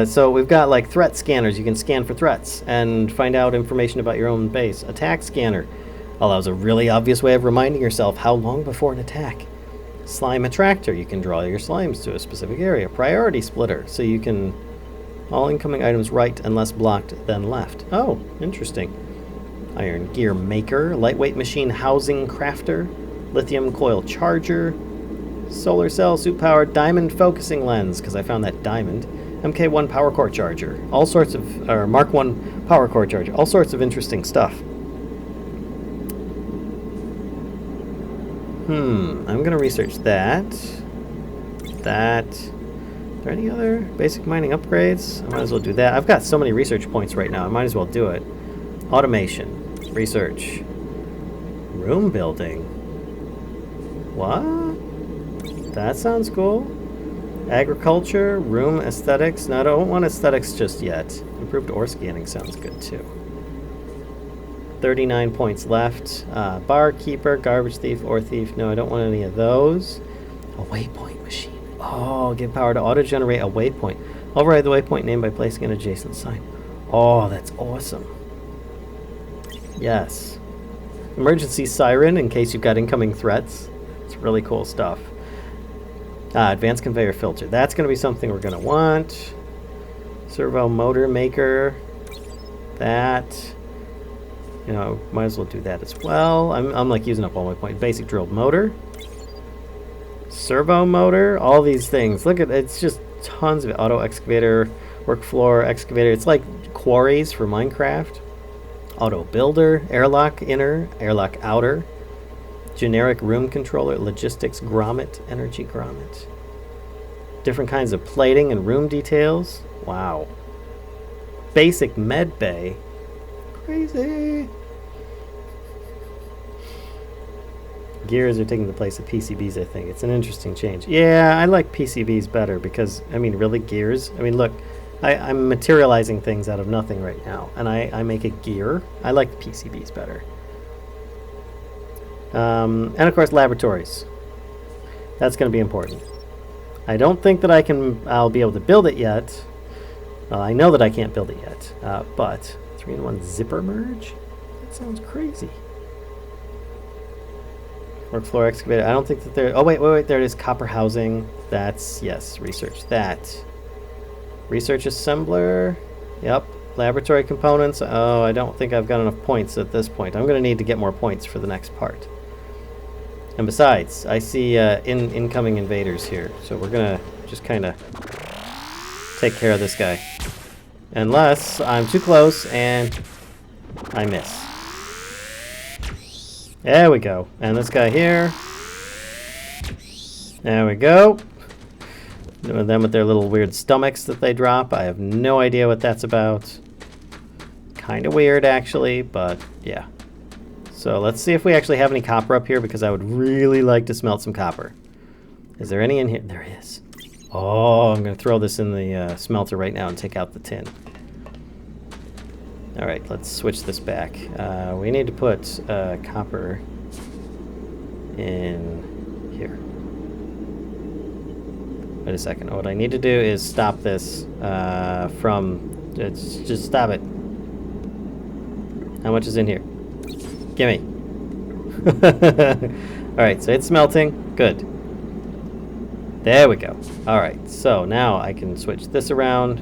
So we've got like threat scanners. You can scan for threats and find out information about your own base. Attack scanner allows a really obvious way of reminding yourself how long before an attack. Slime attractor, you can draw your slimes to a specific area. Priority splitter, so you can all incoming items right and less blocked than left. Oh, interesting. Iron gear maker, lightweight machine housing crafter, lithium coil charger, solar cell suit powered diamond focusing lens, because I found that diamond, MK1 power core charger, all sorts of, or Mark 1 power core charger, all sorts of interesting stuff. I'm going to research that. Are there any other basic mining upgrades? I might as well do that. I've got so many research points right now. I might as well do it. Automation. Research. Room building. What? That sounds cool. Agriculture. Room aesthetics. No, I don't want aesthetics just yet. Improved ore scanning sounds good too. 39 points left. Barkeeper, garbage thief, ore thief. No, I don't want any of those. A waypoint machine. Oh, give power to auto-generate a waypoint. Override the waypoint name by placing an adjacent sign. Oh, that's awesome. Yes. Emergency siren in case you've got incoming threats. It's really cool stuff. Advanced conveyor filter. That's going to be something we're going to want. Servo motor maker. That. You you know, might as well do that as well. I'm like using up all my points. Basic drilled motor. Servo motor. All these things. Look at it's just tons of it. Auto excavator, work floor excavator. It's like quarries for Minecraft. Auto builder, airlock inner, airlock outer. Generic room controller, logistics grommet, energy grommet. Different kinds of plating and room details. Wow. Basic med bay. Crazy. Gears are taking the place of PCBs, I think. It's an interesting change. Yeah, I like PCBs better because, I mean, really, gears? I mean, look, I'm materializing things out of nothing right now, and I make a gear. I like PCBs better. And, of course, laboratories. That's going to be important. I don't think that I'll be able to build it yet. Well, I know that I can't build it yet, but 3-in-1 zipper merge? That sounds crazy. Work floor excavator. I don't think that there... Oh, wait. There it is. Copper housing. That's... Yes, research that. Research assembler. Yep. Laboratory components. Oh, I don't think I've got enough points at this point. I'm going to need to get more points for the next part. And besides, I see incoming invaders here. So we're going to just kind of take care of this guy. Unless I'm too close and I miss. There we go. And this guy here. There we go. Them with their little weird stomachs that they drop. I have no idea what that's about. Kind of weird, actually, but yeah. So let's see if we actually have any copper up here, because I would really like to smelt some copper. Is there any in here? There is. Oh, I'm going to throw this in the smelter right now and take out the tin. All right, let's switch this back. We need to put copper in here. Wait a second. What I need to do is stop this from... Just stop it. How much is in here? Gimme. Alright, so it's smelting. Good. There we go. Alright, so now I can switch this around.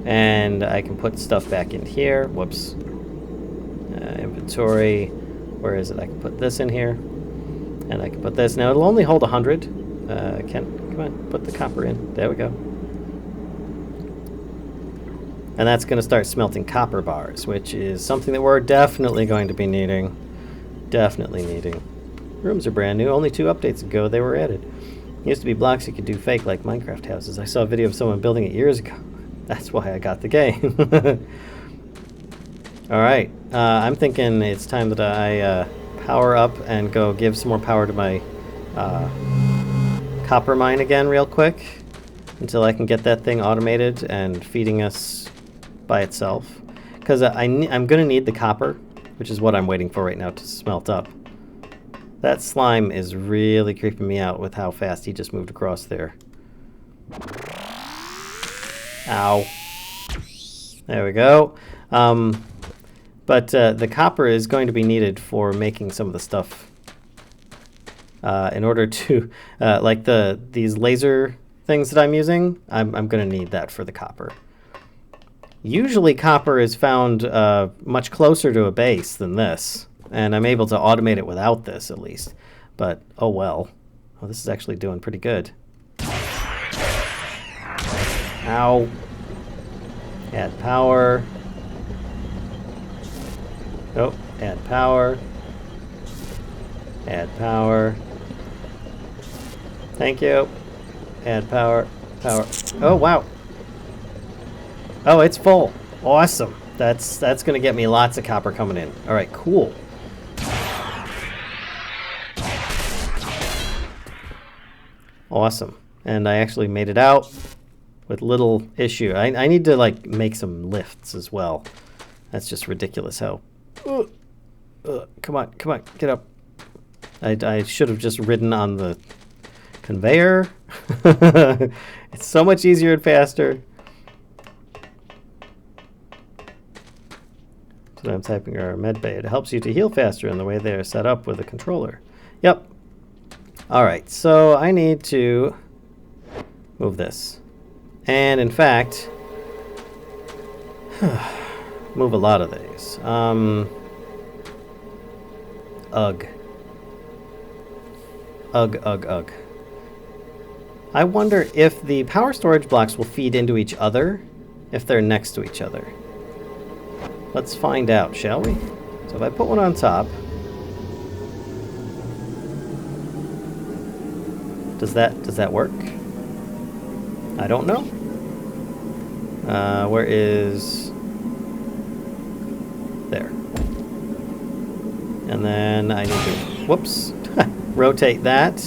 And I can put stuff back in here. Whoops. Inventory. Where is it? I can put this in here. And I can put this. Now it'll only hold 100. Come on, put the copper in. There we go. And that's going to start smelting copper bars, which is something that we're definitely going to be needing. Definitely needing. Rooms are brand new. Only 2 updates ago they were added. Used to be blocks you could do fake like Minecraft houses. I saw a video of someone building it years ago. That's why I got the game. Alright, I'm thinking it's time that I power up and go give some more power to my copper mine again real quick until I can get that thing automated and feeding us by itself. Because I'm going to need the copper, which is what I'm waiting for right now to smelt up. That slime is really creeping me out with how fast he just moved across there. Ow. There we go. But the copper is going to be needed for making some of the stuff in order to, like these laser things that I'm using, I'm going to need that for the copper. Usually copper is found much closer to a base than this, and I'm able to automate it without this at least. But, oh well. Oh, this is actually doing pretty good. Ow. Add power. Oh, add power. Add power. Thank you. Add power. Power. Oh, wow. Oh, it's full. Awesome. That's going to get me lots of copper coming in. All right, cool. Awesome. And I actually made it out with little issue. I need to like make some lifts as well. That's just ridiculous how... come on, get up. I should have just ridden on the conveyor. It's so much easier and faster. So I'm typing our medbay. It helps you to heal faster in the way they are set up with a controller. Yep. All right, so I need to move this. And in fact, move a lot of these. Ugh. Ugh, ugh, ugh. I wonder if the power storage blocks will feed into each other if they're next to each other. Let's find out, shall we? So if I put one on top, does that work? I don't know. Where is... There. And then I need to, whoops, rotate that.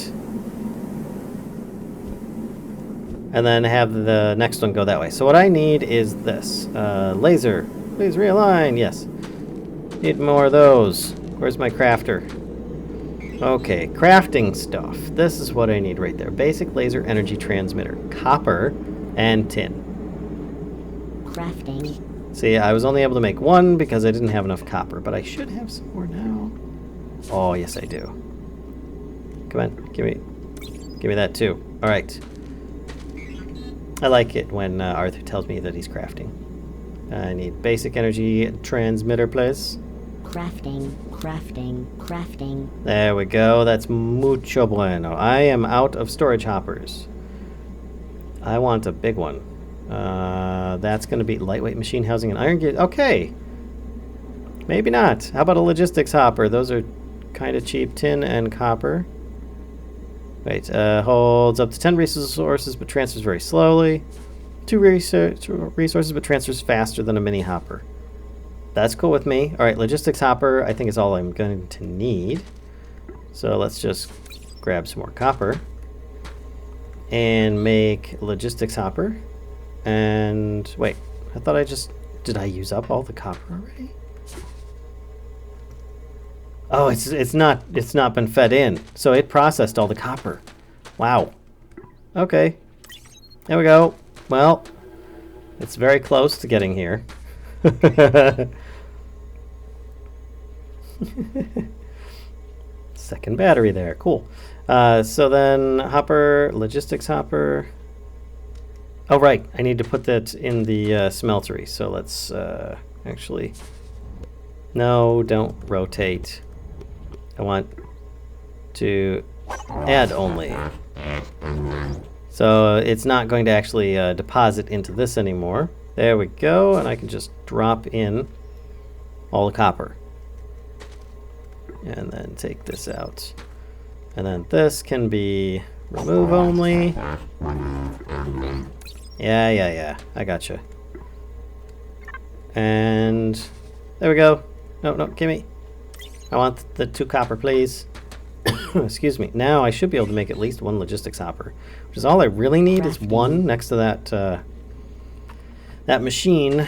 And then have the next one go that way. So what I need is this. Laser. Please realign. Yes. Need more of those. Where's my crafter? Okay, crafting stuff. This is what I need right there. Basic laser energy transmitter. Copper and tin. Crafting. See, I was only able to make one because I didn't have enough copper, but I should have some more now. Oh, yes I do. Come on, give me that too. All right. I like it when Arthur tells me that he's crafting. I need basic energy transmitter, please. Crafting, crafting, crafting. There we go. That's mucho bueno. I am out of storage hoppers. I want a big one. That's going to be lightweight machine housing and iron gear. Okay. Maybe not. How about a logistics hopper? Those are kind of cheap. Tin and copper. Wait, holds up to 10 resources but transfers very slowly. 2 resources but transfers faster than a mini hopper. That's cool with me. Alright, logistics hopper I think is all I'm going to need. So let's just grab some more copper. And make logistics hopper. And wait, I thought I just... Did I use up all the copper already? Oh, it's not been fed in. So it processed all the copper. Wow. Okay. There we go. Well, it's very close to getting here. Second battery there. Cool. So then hopper, logistics hopper. Oh, right. I need to put that in the smeltery. So let's actually... No, don't rotate. I want to add only. So it's not going to actually deposit into this anymore. There we go, and I can just drop in all the copper. And then take this out. And then this can be remove only. Yeah. I gotcha. And there we go. No, gimme. I want the 2 copper, please. Excuse me. Now I should be able to make at least 1 logistics hopper, which is all I really need is 1 next to that that machine.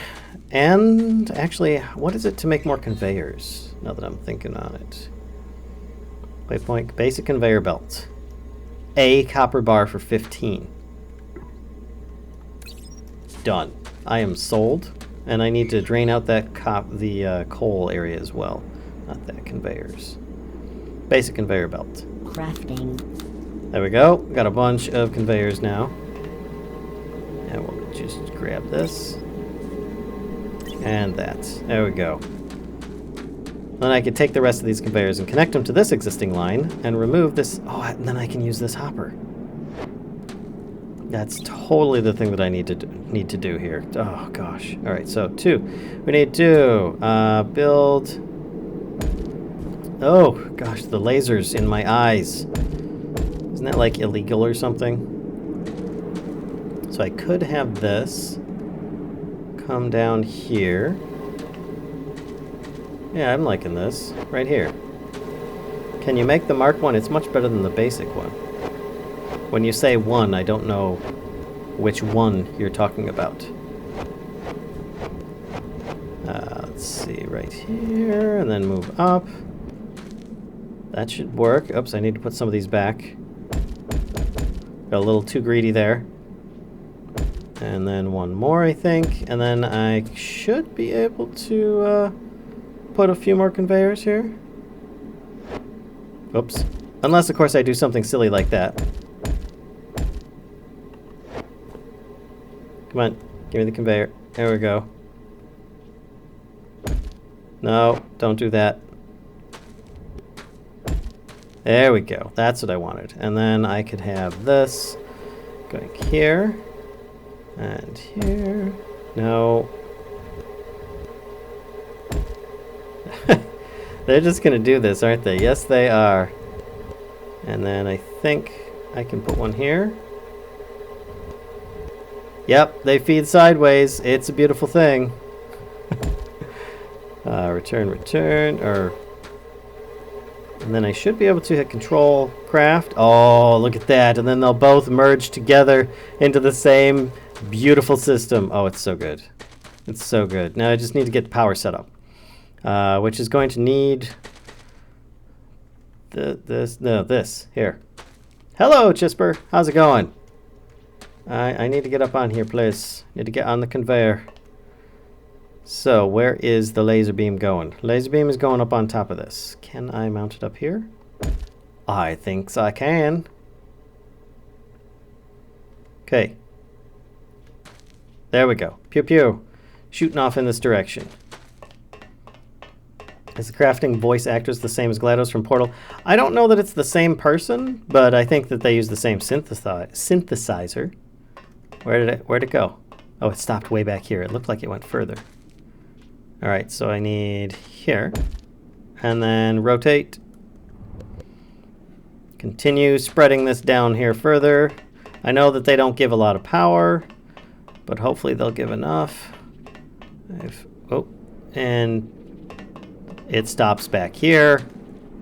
And actually, what is it to make more conveyors? Now that I'm thinking on it. Waypoint, basic conveyor belt. A copper bar for 15. Done. I am sold, and I need to drain out that coal area as well. Not that, conveyors. Basic conveyor belt. Crafting. There we go. Got a bunch of conveyors now. And we'll just grab this. And that. There we go. Then I could take the rest of these conveyors and connect them to this existing line and remove this. Oh, and then I can use this hopper. That's totally the thing that I need to do here. Oh, gosh. All right, so 2. We need to build... Oh, gosh, the lasers in my eyes. Isn't that, like, illegal or something? So I could have this come down here. Yeah, I'm liking this. Right here. Can you make the Mark 1? It's much better than the basic one. When you say 1, I don't know which one you're talking about. Let's see, right here, and then move up. That should work. Oops, I need to put some of these back. Got a little too greedy there. And then 1 more, I think. And then I should be able to put a few more conveyors here. Oops. Unless, of course, I do something silly like that. Come on, give me the conveyor. There we go. No, don't do that. There we go. That's what I wanted. And then I could have this going here and here. No. They're just going to do this, aren't they? Yes, they are. And then I think I can put one here. Yep, they feed sideways. It's a beautiful thing. Return, or... And then I should be able to hit control, craft. Oh, look at that. And then they'll both merge together into the same beautiful system. Oh, it's so good. It's so good. Now I just need to get the power set up. Which is going to need... this. Here. Hello, Chisper. How's it going? I need to get up on here, please. Need to get on the conveyor. So, where is the laser beam going? Laser beam is going up on top of this. Can I mount it up here? I think I can. Okay. There we go. Pew pew. Shooting off in this direction. Is the crafting voice actors the same as GLaDOS from Portal? I don't know that it's the same person, but I think that they use the same synthesizer. Where'd it go? Oh, it stopped way back here. It looked like it went further. All right, so I need here, and then rotate. Continue spreading this down here further. I know that they don't give a lot of power, but hopefully they'll give enough. And it stops back here.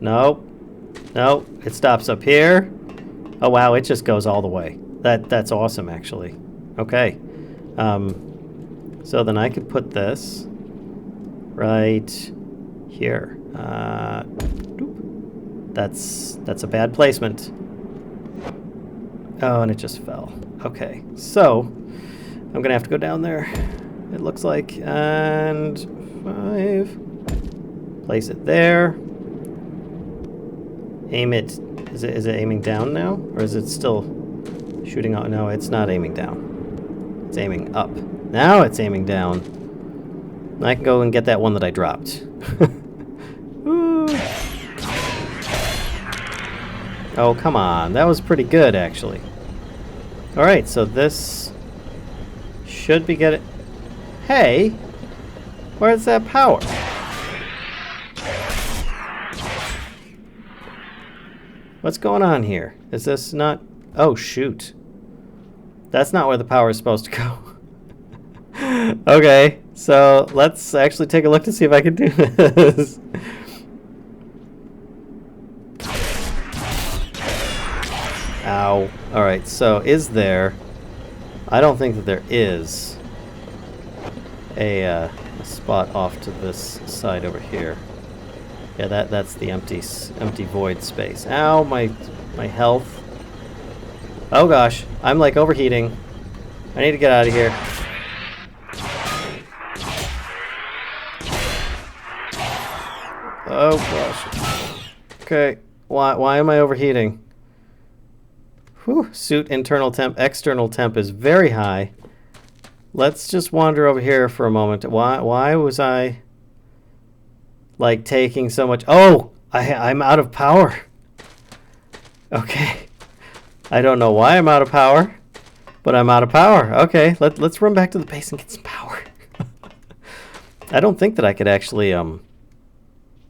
Nope. Nope. It stops up here. Oh wow, it just goes all the way. That's awesome, actually. Okay. So then I could put this right here. That's a bad placement. Oh, and it just fell. Okay, so I'm gonna have to go down there. It looks like, and 5. Place it there. Aim it. Is it aiming down now, or is it still shooting out? No, it's not aiming down. It's aiming up. Now it's aiming down. I can go and get that one that I dropped. Oh, come on. That was pretty good, actually. Alright, so this should be getting... Hey! Where's that power? What's going on here? Is this not... Oh, shoot. That's not where the power is supposed to go. Okay, so let's actually take a look to see if I can do this. Ow. Alright, so is there... I don't think that there is a spot off to this side over here. Yeah, that's the empty void space. Ow, my health. Oh gosh, I'm like overheating. I need to get out of here. Oh gosh. Okay, why am I overheating? Whew, suit internal temp, external temp is very high. Let's just wander over here for a moment. Why was I like taking so much? Oh, I'm out of power. Okay. I don't know why I'm out of power, but I'm out of power. Okay, let's run back to the base and get some power. I don't think that I could actually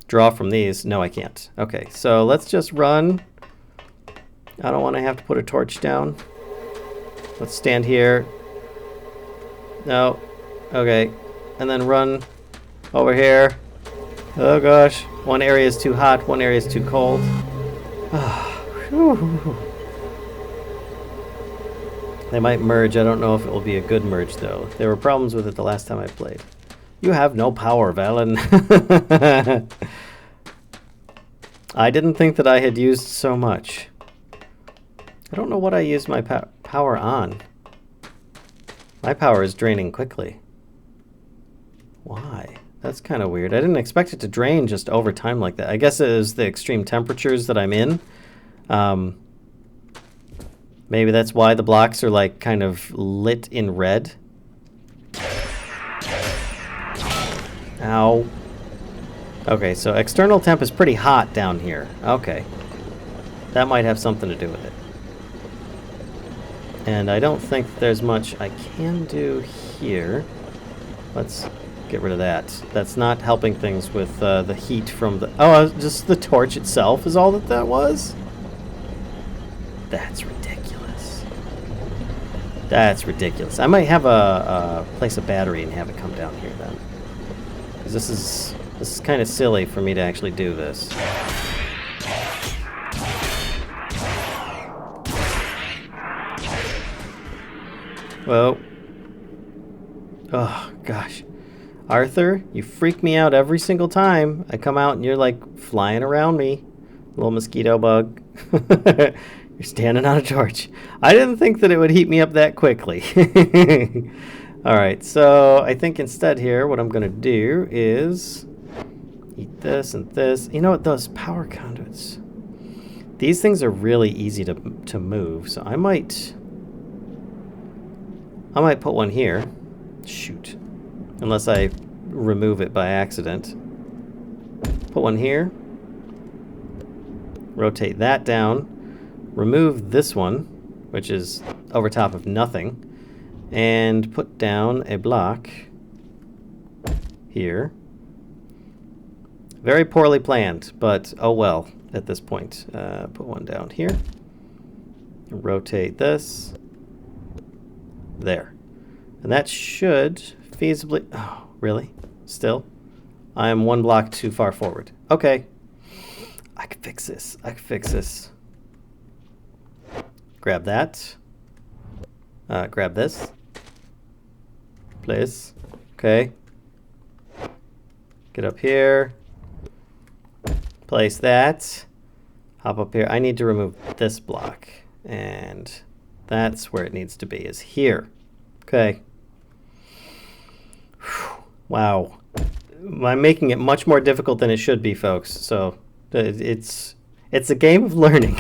draw from these. No, I can't. Okay, so let's just run. I don't want to have to put a torch down. Let's stand here. No. Okay. And then run over here. Oh gosh. One area is too hot, one area is too cold. They might merge. I don't know if it will be a good merge though. There were problems with it the last time I played. You have no power, Valen. I didn't think that I had used so much. I don't know what I used my power on. My power is draining quickly. Why? That's kind of weird. I didn't expect it to drain just over time like that. I guess it is the extreme temperatures that I'm in. Maybe that's why the blocks are like kind of lit in red. Ow. Okay, so external temp is pretty hot down here. Okay. That might have something to do with it. And I don't think there's much I can do here. Let's get rid of that. That's not helping things with the heat from the... Oh, just the torch itself is all that was? That's ridiculous. That's ridiculous. I might have place a battery and have it come down here then. Because this is kind of silly for me to actually do this. Whoa. Oh, gosh. Arthur, you freak me out every single time. I come out and you're like flying around me. Little mosquito bug. You're standing on a torch. I didn't think that it would heat me up that quickly. Alright, so I think instead here what I'm going to do is eat this and this. You know what, those power conduits. These things are really easy to move, so I might put one here. Shoot. Unless I remove it by accident. Put one here. Rotate that down. Remove this one, which is over top of nothing. And put down a block here. Very poorly planned, but oh well at this point. Put one down here. Rotate this. There. And that should feasibly... Oh, really? Still? I am one block too far forward. Okay. I can fix this. I can fix this. Grab that. Grab this. Place. Okay. Get up here. Place that. Hop up here. I need to remove this block. And that's where it needs to be, is here. Okay. Whew. Wow. I'm making it much more difficult than it should be, folks. So it's a game of learning.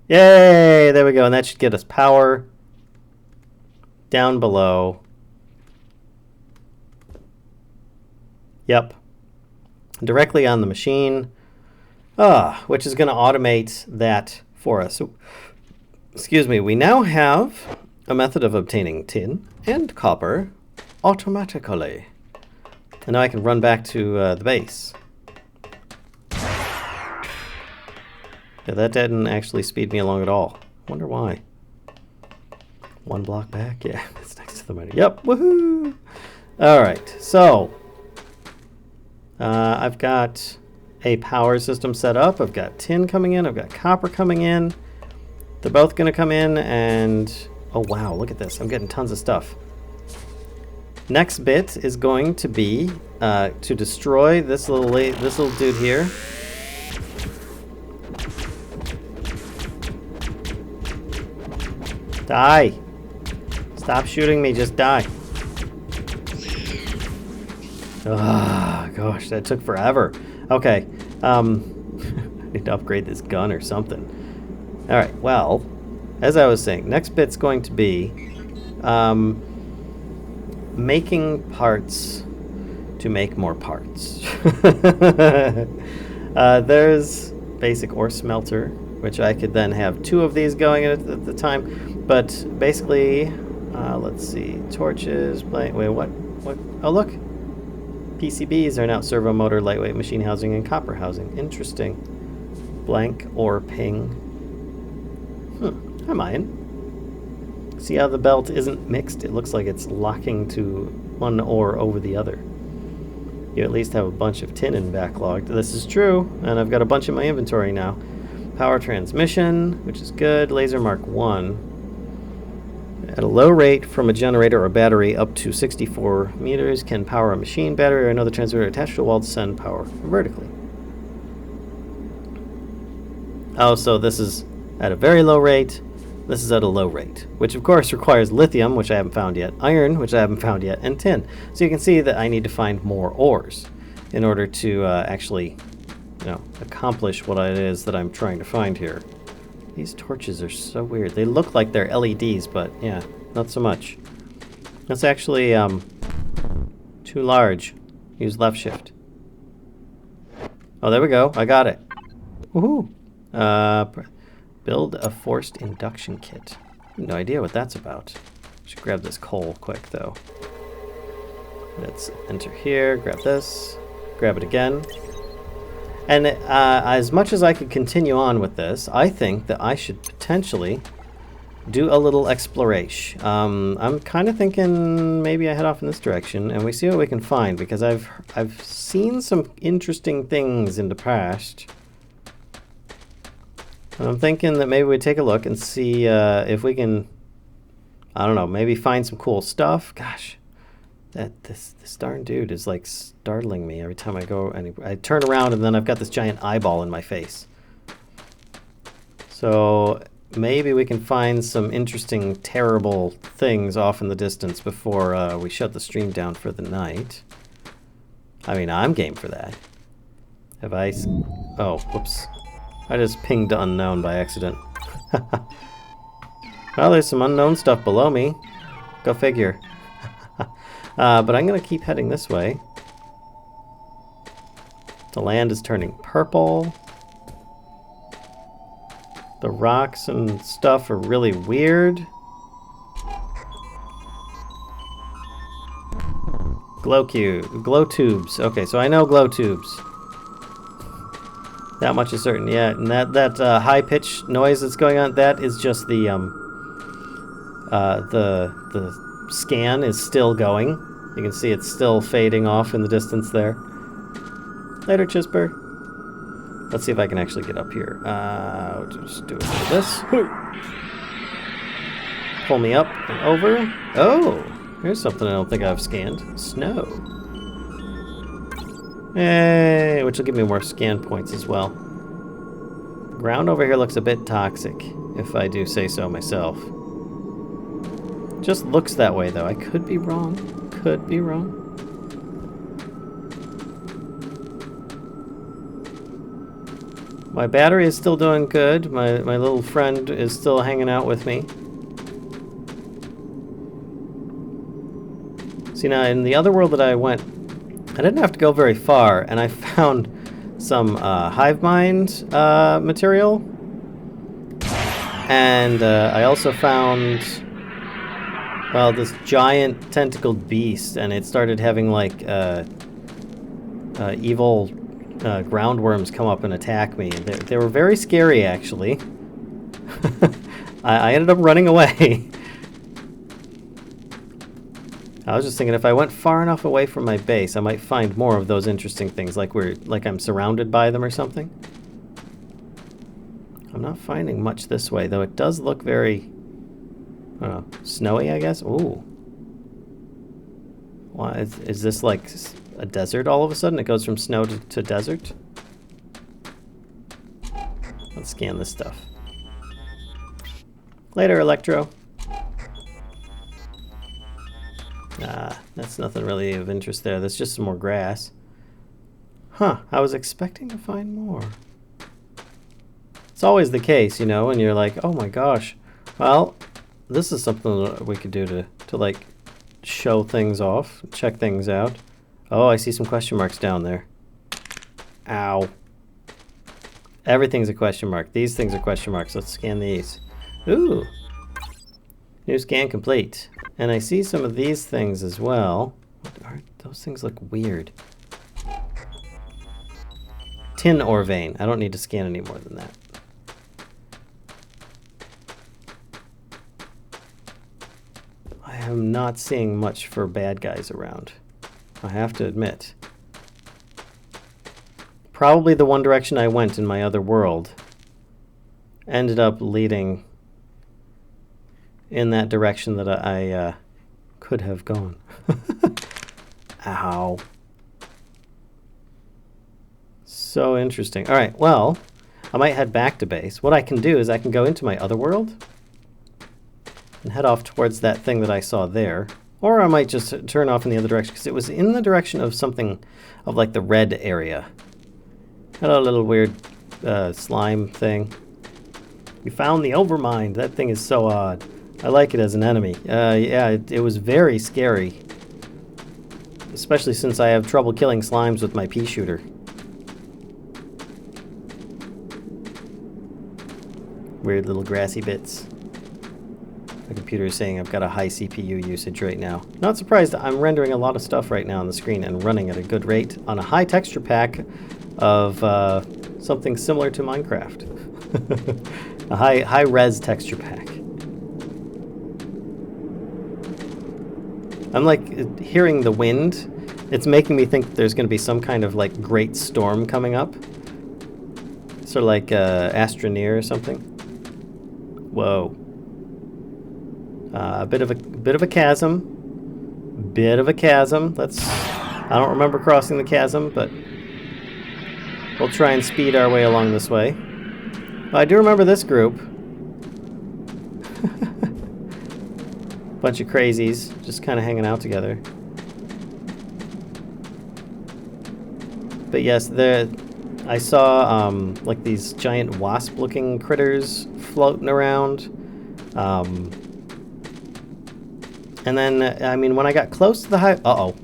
Yay! There we go. And that should get us power down below. Yep. Directly on the machine. Which is going to automate that for us. So, excuse me. We now have a method of obtaining tin and copper automatically. And now I can run back to the base. Yeah, that didn't actually speed me along at all. Wonder why. One block back? Yeah, it's next to the miner. Yep, woohoo! Alright, so I've got a power system set up. I've got tin coming in. I've got copper coming in. They're both going to come in and... Oh, wow, look at this. I'm getting tons of stuff. Next bit is going to be to destroy this little dude here. Die! Stop shooting me, just die. Ah, gosh, that took forever. Okay, I need to upgrade this gun or something. Alright, well, as I was saying, next bit's going to be making parts to make more parts. There's basic ore smelter, which I could then have 2 of these going at the time. But basically, let's see, torches, wait, what? Oh, look. PCBs are now servo motor, lightweight machine housing, and copper housing. Interesting. Blank ore ping. Hi, Mayan. See how the belt isn't mixed? It looks like it's locking to one ore over the other. You at least have a bunch of tin in backlogged. This is true, and I've got a bunch in my inventory now. Power transmission, which is good. Laser Mark 1. At a low rate from a generator or battery up to 64 meters can power a machine, battery, or another transmitter attached to a wall to send power vertically. Oh, so this is at a very low rate. This is at a low rate, which of course requires lithium, which I haven't found yet, iron, which I haven't found yet, and tin. So you can see that I need to find more ores in order to actually, accomplish what it is that I'm trying to find here. These torches are so weird. They look like they're LEDs, but yeah, not so much. That's actually too large. Use left shift. Oh, there we go. I got it. Woohoo! Build a forced induction kit. No idea what that's about. Should grab this coal quick, though. Let's enter here, grab this, grab it again. And as much as I could continue on with this, I think that I should potentially do a little exploration. I'm kind of thinking maybe I head off in this direction and we see what we can find, because I've seen some interesting things in the past. And I'm thinking that maybe we take a look and see if we can, I don't know, maybe find some cool stuff. Gosh. This darn dude is like startling me every time I go and I turn around and then I've got this giant eyeball in my face. So maybe we can find some interesting, terrible things off in the distance before we shut the stream down for the night. I mean, I'm game for that. Have I... Oh, whoops. I just pinged unknown by accident. Well, there's some unknown stuff below me. Go figure. But I'm going to keep heading this way. The land is turning purple. The rocks and stuff are really weird. Glow tubes. Okay, so I know glow tubes. That much is certain. Yeah, and that high-pitched noise that's going on, that is just the scan is still going. You can see it's still fading off in the distance there. Later, Chisper. Let's see if I can actually get up here. I'll just do a bit of this. Pull me up and over. Oh, here's something I don't think I've scanned. Snow. Hey, which will give me more scan points as well. The ground over here looks a bit toxic, if I do say so myself. Just looks that way, though. I could be wrong. Could be wrong. My battery is still doing good. My little friend is still hanging out with me. See, now, in the other world that I went, I didn't have to go very far, and I found some hive mind material. And I also found... well, this giant tentacled beast, and it started having like evil groundworms come up and attack me. They were very scary, actually. I ended up running away. I was just thinking if I went far enough away from my base, I might find more of those interesting things, like I'm surrounded by them or something. I'm not finding much this way, though it does look very... snowy, I guess? Ooh. Why, is this like a desert all of a sudden? It goes from snow to desert? Let's scan this stuff. Later, Electro. That's nothing really of interest there. That's just some more grass. Huh, I was expecting to find more. It's always the case, you know, when you're like, oh my gosh. Well... this is something that we could do to like show things off, check things out. Oh, I see some question marks down there. Ow. Everything's a question mark. These things are question marks. Let's scan these. Ooh. New scan complete. And I see some of these things as well. Those things look weird. Tin ore vein. I don't need to scan any more than that. I'm not seeing much for bad guys around, I have to admit. Probably the one direction I went in my other world ended up leading in that direction that I could have gone. Ow. So interesting. All right, well, I might head back to base. What I can do is I can go into my other world and head off towards that thing that I saw there. Or I might just turn off in the other direction, because it was in the direction of something of like the red area. Hello, little weird slime thing. You found the Overmind. That thing is so odd. I like it as an enemy. Yeah, it was very scary. Especially since I have trouble killing slimes with my pea shooter. Weird little grassy bits. The computer is saying I've got a high CPU usage right now. Not surprised, I'm rendering a lot of stuff right now on the screen and running at a good rate on a high texture pack of something similar to Minecraft. A high res texture pack. I'm like hearing the wind. It's making me think there's going to be some kind of like great storm coming up. Sort of like Astroneer or something. Whoa. A bit of a chasm. Bit of a chasm. I don't remember crossing the chasm, but we'll try and speed our way along this way. Well, I do remember this group. Bunch of crazies just kind of hanging out together. But yes, I saw like these giant wasp-looking critters floating around. And then, I mean, when I got close to the high... Uh-oh.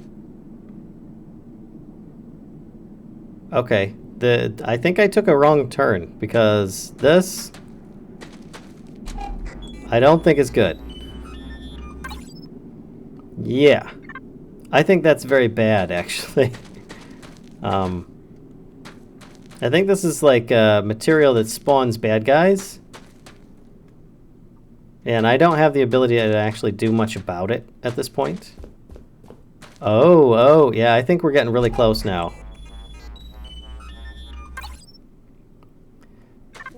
Okay. I think I took a wrong turn, because this... I don't think is good. Yeah. I think that's very bad, actually. I think this is like material that spawns bad guys. And I don't have the ability to actually do much about it at this point. Oh, yeah, I think we're getting really close now.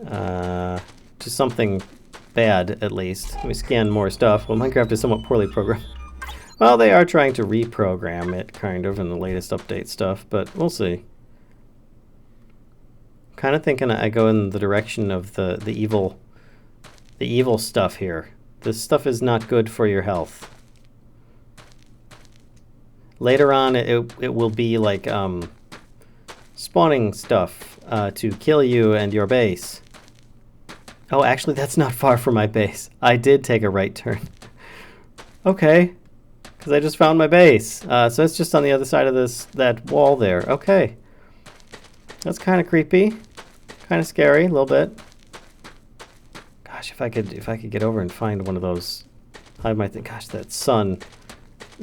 To something bad, at least. Let me scan more stuff. Well, Minecraft is somewhat poorly programmed. Well, they are trying to reprogram it, kind of, in the latest update stuff, but we'll see. Kind of thinking I go in the direction of the evil stuff here. This stuff is not good for your health. Later on, it will be like spawning stuff to kill you and your base. Oh, actually, that's not far from my base. I did take a right turn. Okay, because I just found my base. So it's just on the other side of that wall there. Okay, that's kind of creepy, kind of scary, a little bit. Gosh, if I could get over and find one of those, hide my thing. Gosh, that sun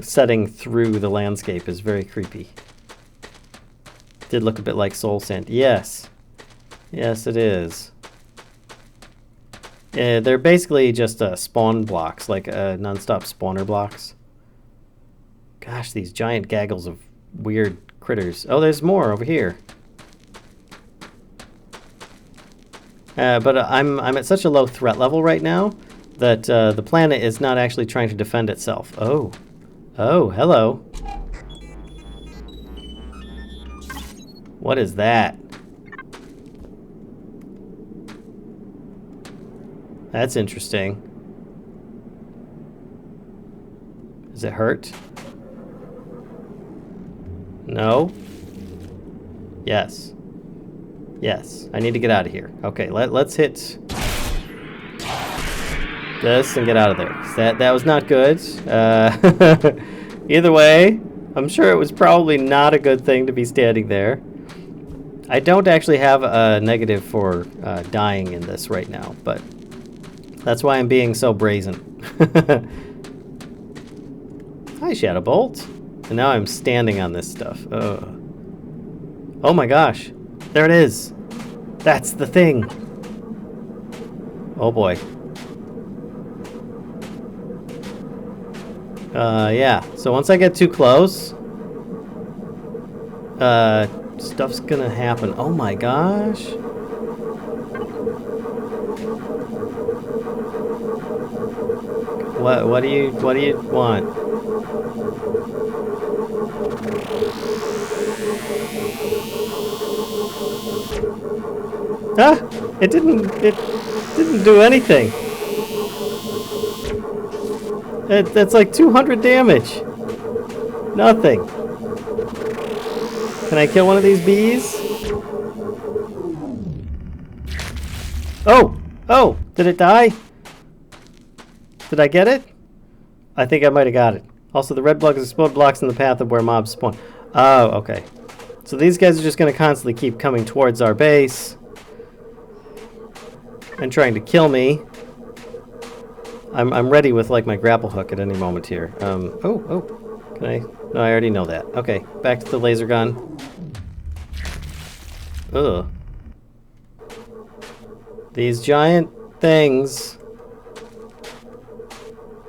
setting through the landscape is very creepy. Did look a bit like soul sand. Yes, yes, it is. They're basically just spawn blocks, like non-stop spawner blocks. Gosh, these giant gaggles of weird critters. Oh, there's more over here. But I'm at such a low threat level right now that the planet is not actually trying to defend itself. Oh, hello. What is that? That's interesting. Does it hurt? No? Yes. Yes, I need to get out of here. Okay, let's hit this and get out of there. That was not good. Either way, I'm sure it was probably not a good thing to be standing there. I don't actually have a negative for dying in this right now, but that's why I'm being so brazen. Hi, Shadow Bolt. And now I'm standing on this stuff. Oh my gosh. There it is. That's the thing. Oh boy. Yeah. So once I get too close, stuff's gonna happen. Oh my gosh. What do you want? Ah! It didn't do anything. That's like 200 damage. Nothing. Can I kill one of these bees? Oh! Did it die? Did I get it? I think I might have got it. Also, the red blocks explode blocks in the path of where mobs spawn. Oh, okay. So these guys are just going to constantly keep coming towards our base. and trying to kill me. I'm ready with like my grapple hook at any moment here. Oh, can I? No, I already know that. Okay, back to the laser gun. Ugh. These giant things.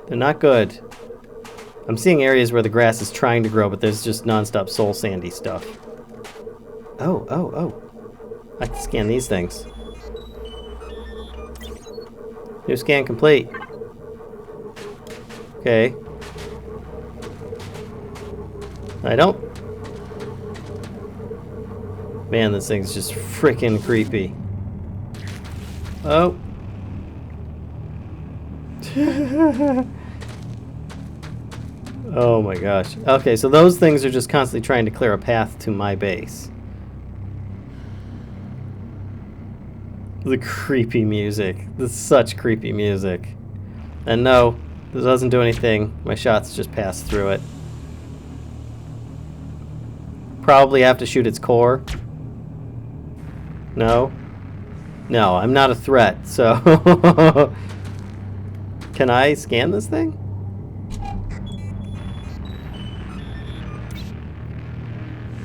They're not good. I'm seeing areas where the grass is trying to grow, but there's just non-stop soul sandy stuff. Oh. I can scan these things. New scan complete. Okay. I don't... Man, this thing's just freaking creepy. Oh. Oh my gosh. Okay, so those things are just constantly trying to clear a path to my base. The creepy music. This is such creepy music. And no, this doesn't do anything. My shots just pass through it. Probably have to shoot its core. No? No, I'm not a threat, so... Can I scan this thing?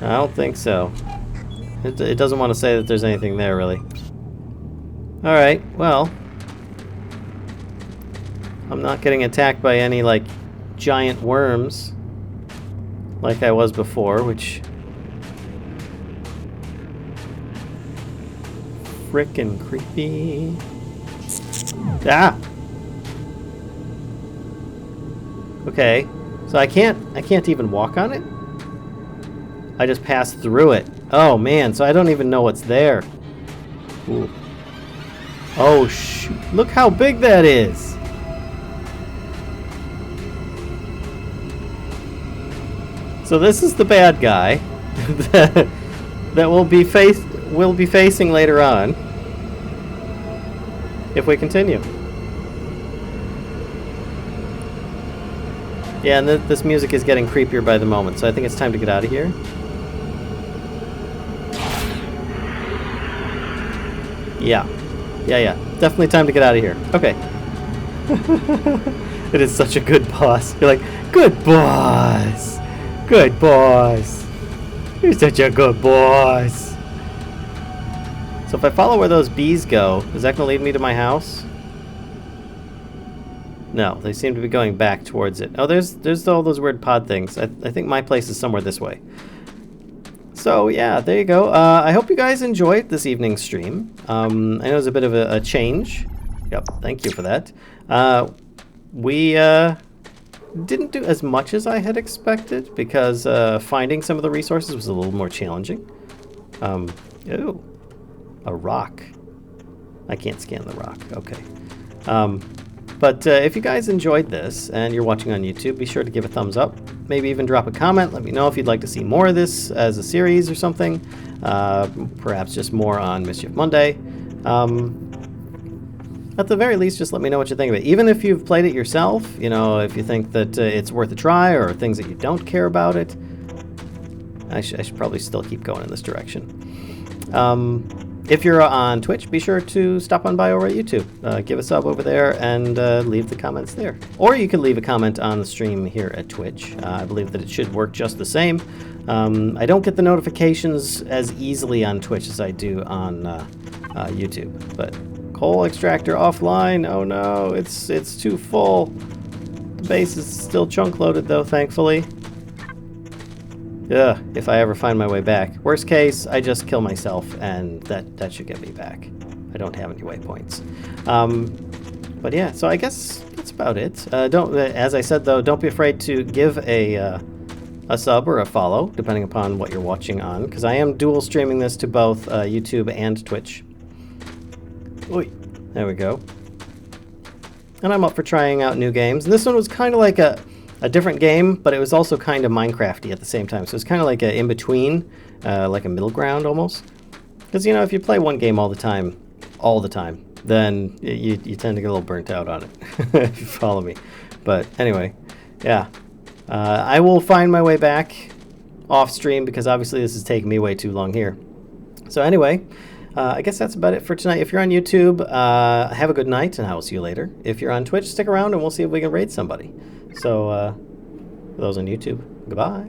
I don't think so. It doesn't want to say that there's anything there, really. Alright, well. I'm not getting attacked by any, like, giant worms. Like I was before, which... Frickin' creepy. Ah! Okay. So I can't even walk on it? I just pass through it. Oh man, so I don't even know what's there. Ooh. Oh shoot. Look how big that is. So this is the bad guy that we'll be facing later on if we continue. Yeah, and this music is getting creepier by the moment, so I think it's time to get out of here. Yeah. Definitely time to get out of here. Okay. It is such a good boss. You're like, good boss. Good boss. You're such a good boss. So if I follow where those bees go, is that going to lead me to my house? No, they seem to be going back towards it. Oh, there's all those weird pod things. I think my place is somewhere this way. So yeah, there you go. I hope you guys enjoyed this evening's stream. I know it was a bit of a change. Yep, thank you for that. We didn't do as much as I had expected because finding some of the resources was a little more challenging. Ooh, a rock. I can't scan the rock. Okay. But if you guys enjoyed this and you're watching on YouTube, be sure to give a thumbs up. Maybe even drop a comment. Let me know if you'd like to see more of this as a series or something. Perhaps just more on Mischief Monday. At the very least, just let me know what you think of it. Even if you've played it yourself, you know, if you think that it's worth a try or things that you don't care about it, I should probably still keep going in this direction. If you're on Twitch, be sure to stop on by over at YouTube. Give a sub over there and leave the comments there. Or you can leave a comment on the stream here at Twitch. I believe that it should work just the same. I don't get the notifications as easily on Twitch as I do on YouTube. But coal extractor offline. Oh no, it's too full. The base is still chunk loaded though, thankfully. Ugh, if I ever find my way back. Worst case, I just kill myself, and that should get me back. I don't have any waypoints. But yeah, so I guess that's about it. As I said though, don't be afraid to give a sub or a follow, depending upon what you're watching on, because I am dual streaming this to both YouTube and Twitch. Oy, there we go. And I'm up for trying out new games. And this one was kind of like a different game, but it was also kind of Minecraft-y at the same time. So it's kind of like an in-between, like a middle ground almost. Because, you know, if you play one game all the time, then you tend to get a little burnt out on it, if you follow me. But anyway, yeah. I will find my way back off stream because obviously this is taking me way too long here. So anyway, I guess that's about it for tonight. If you're on YouTube, have a good night, and I will see you later. If you're on Twitch, stick around, and we'll see if we can raid somebody. So, for those on YouTube, goodbye.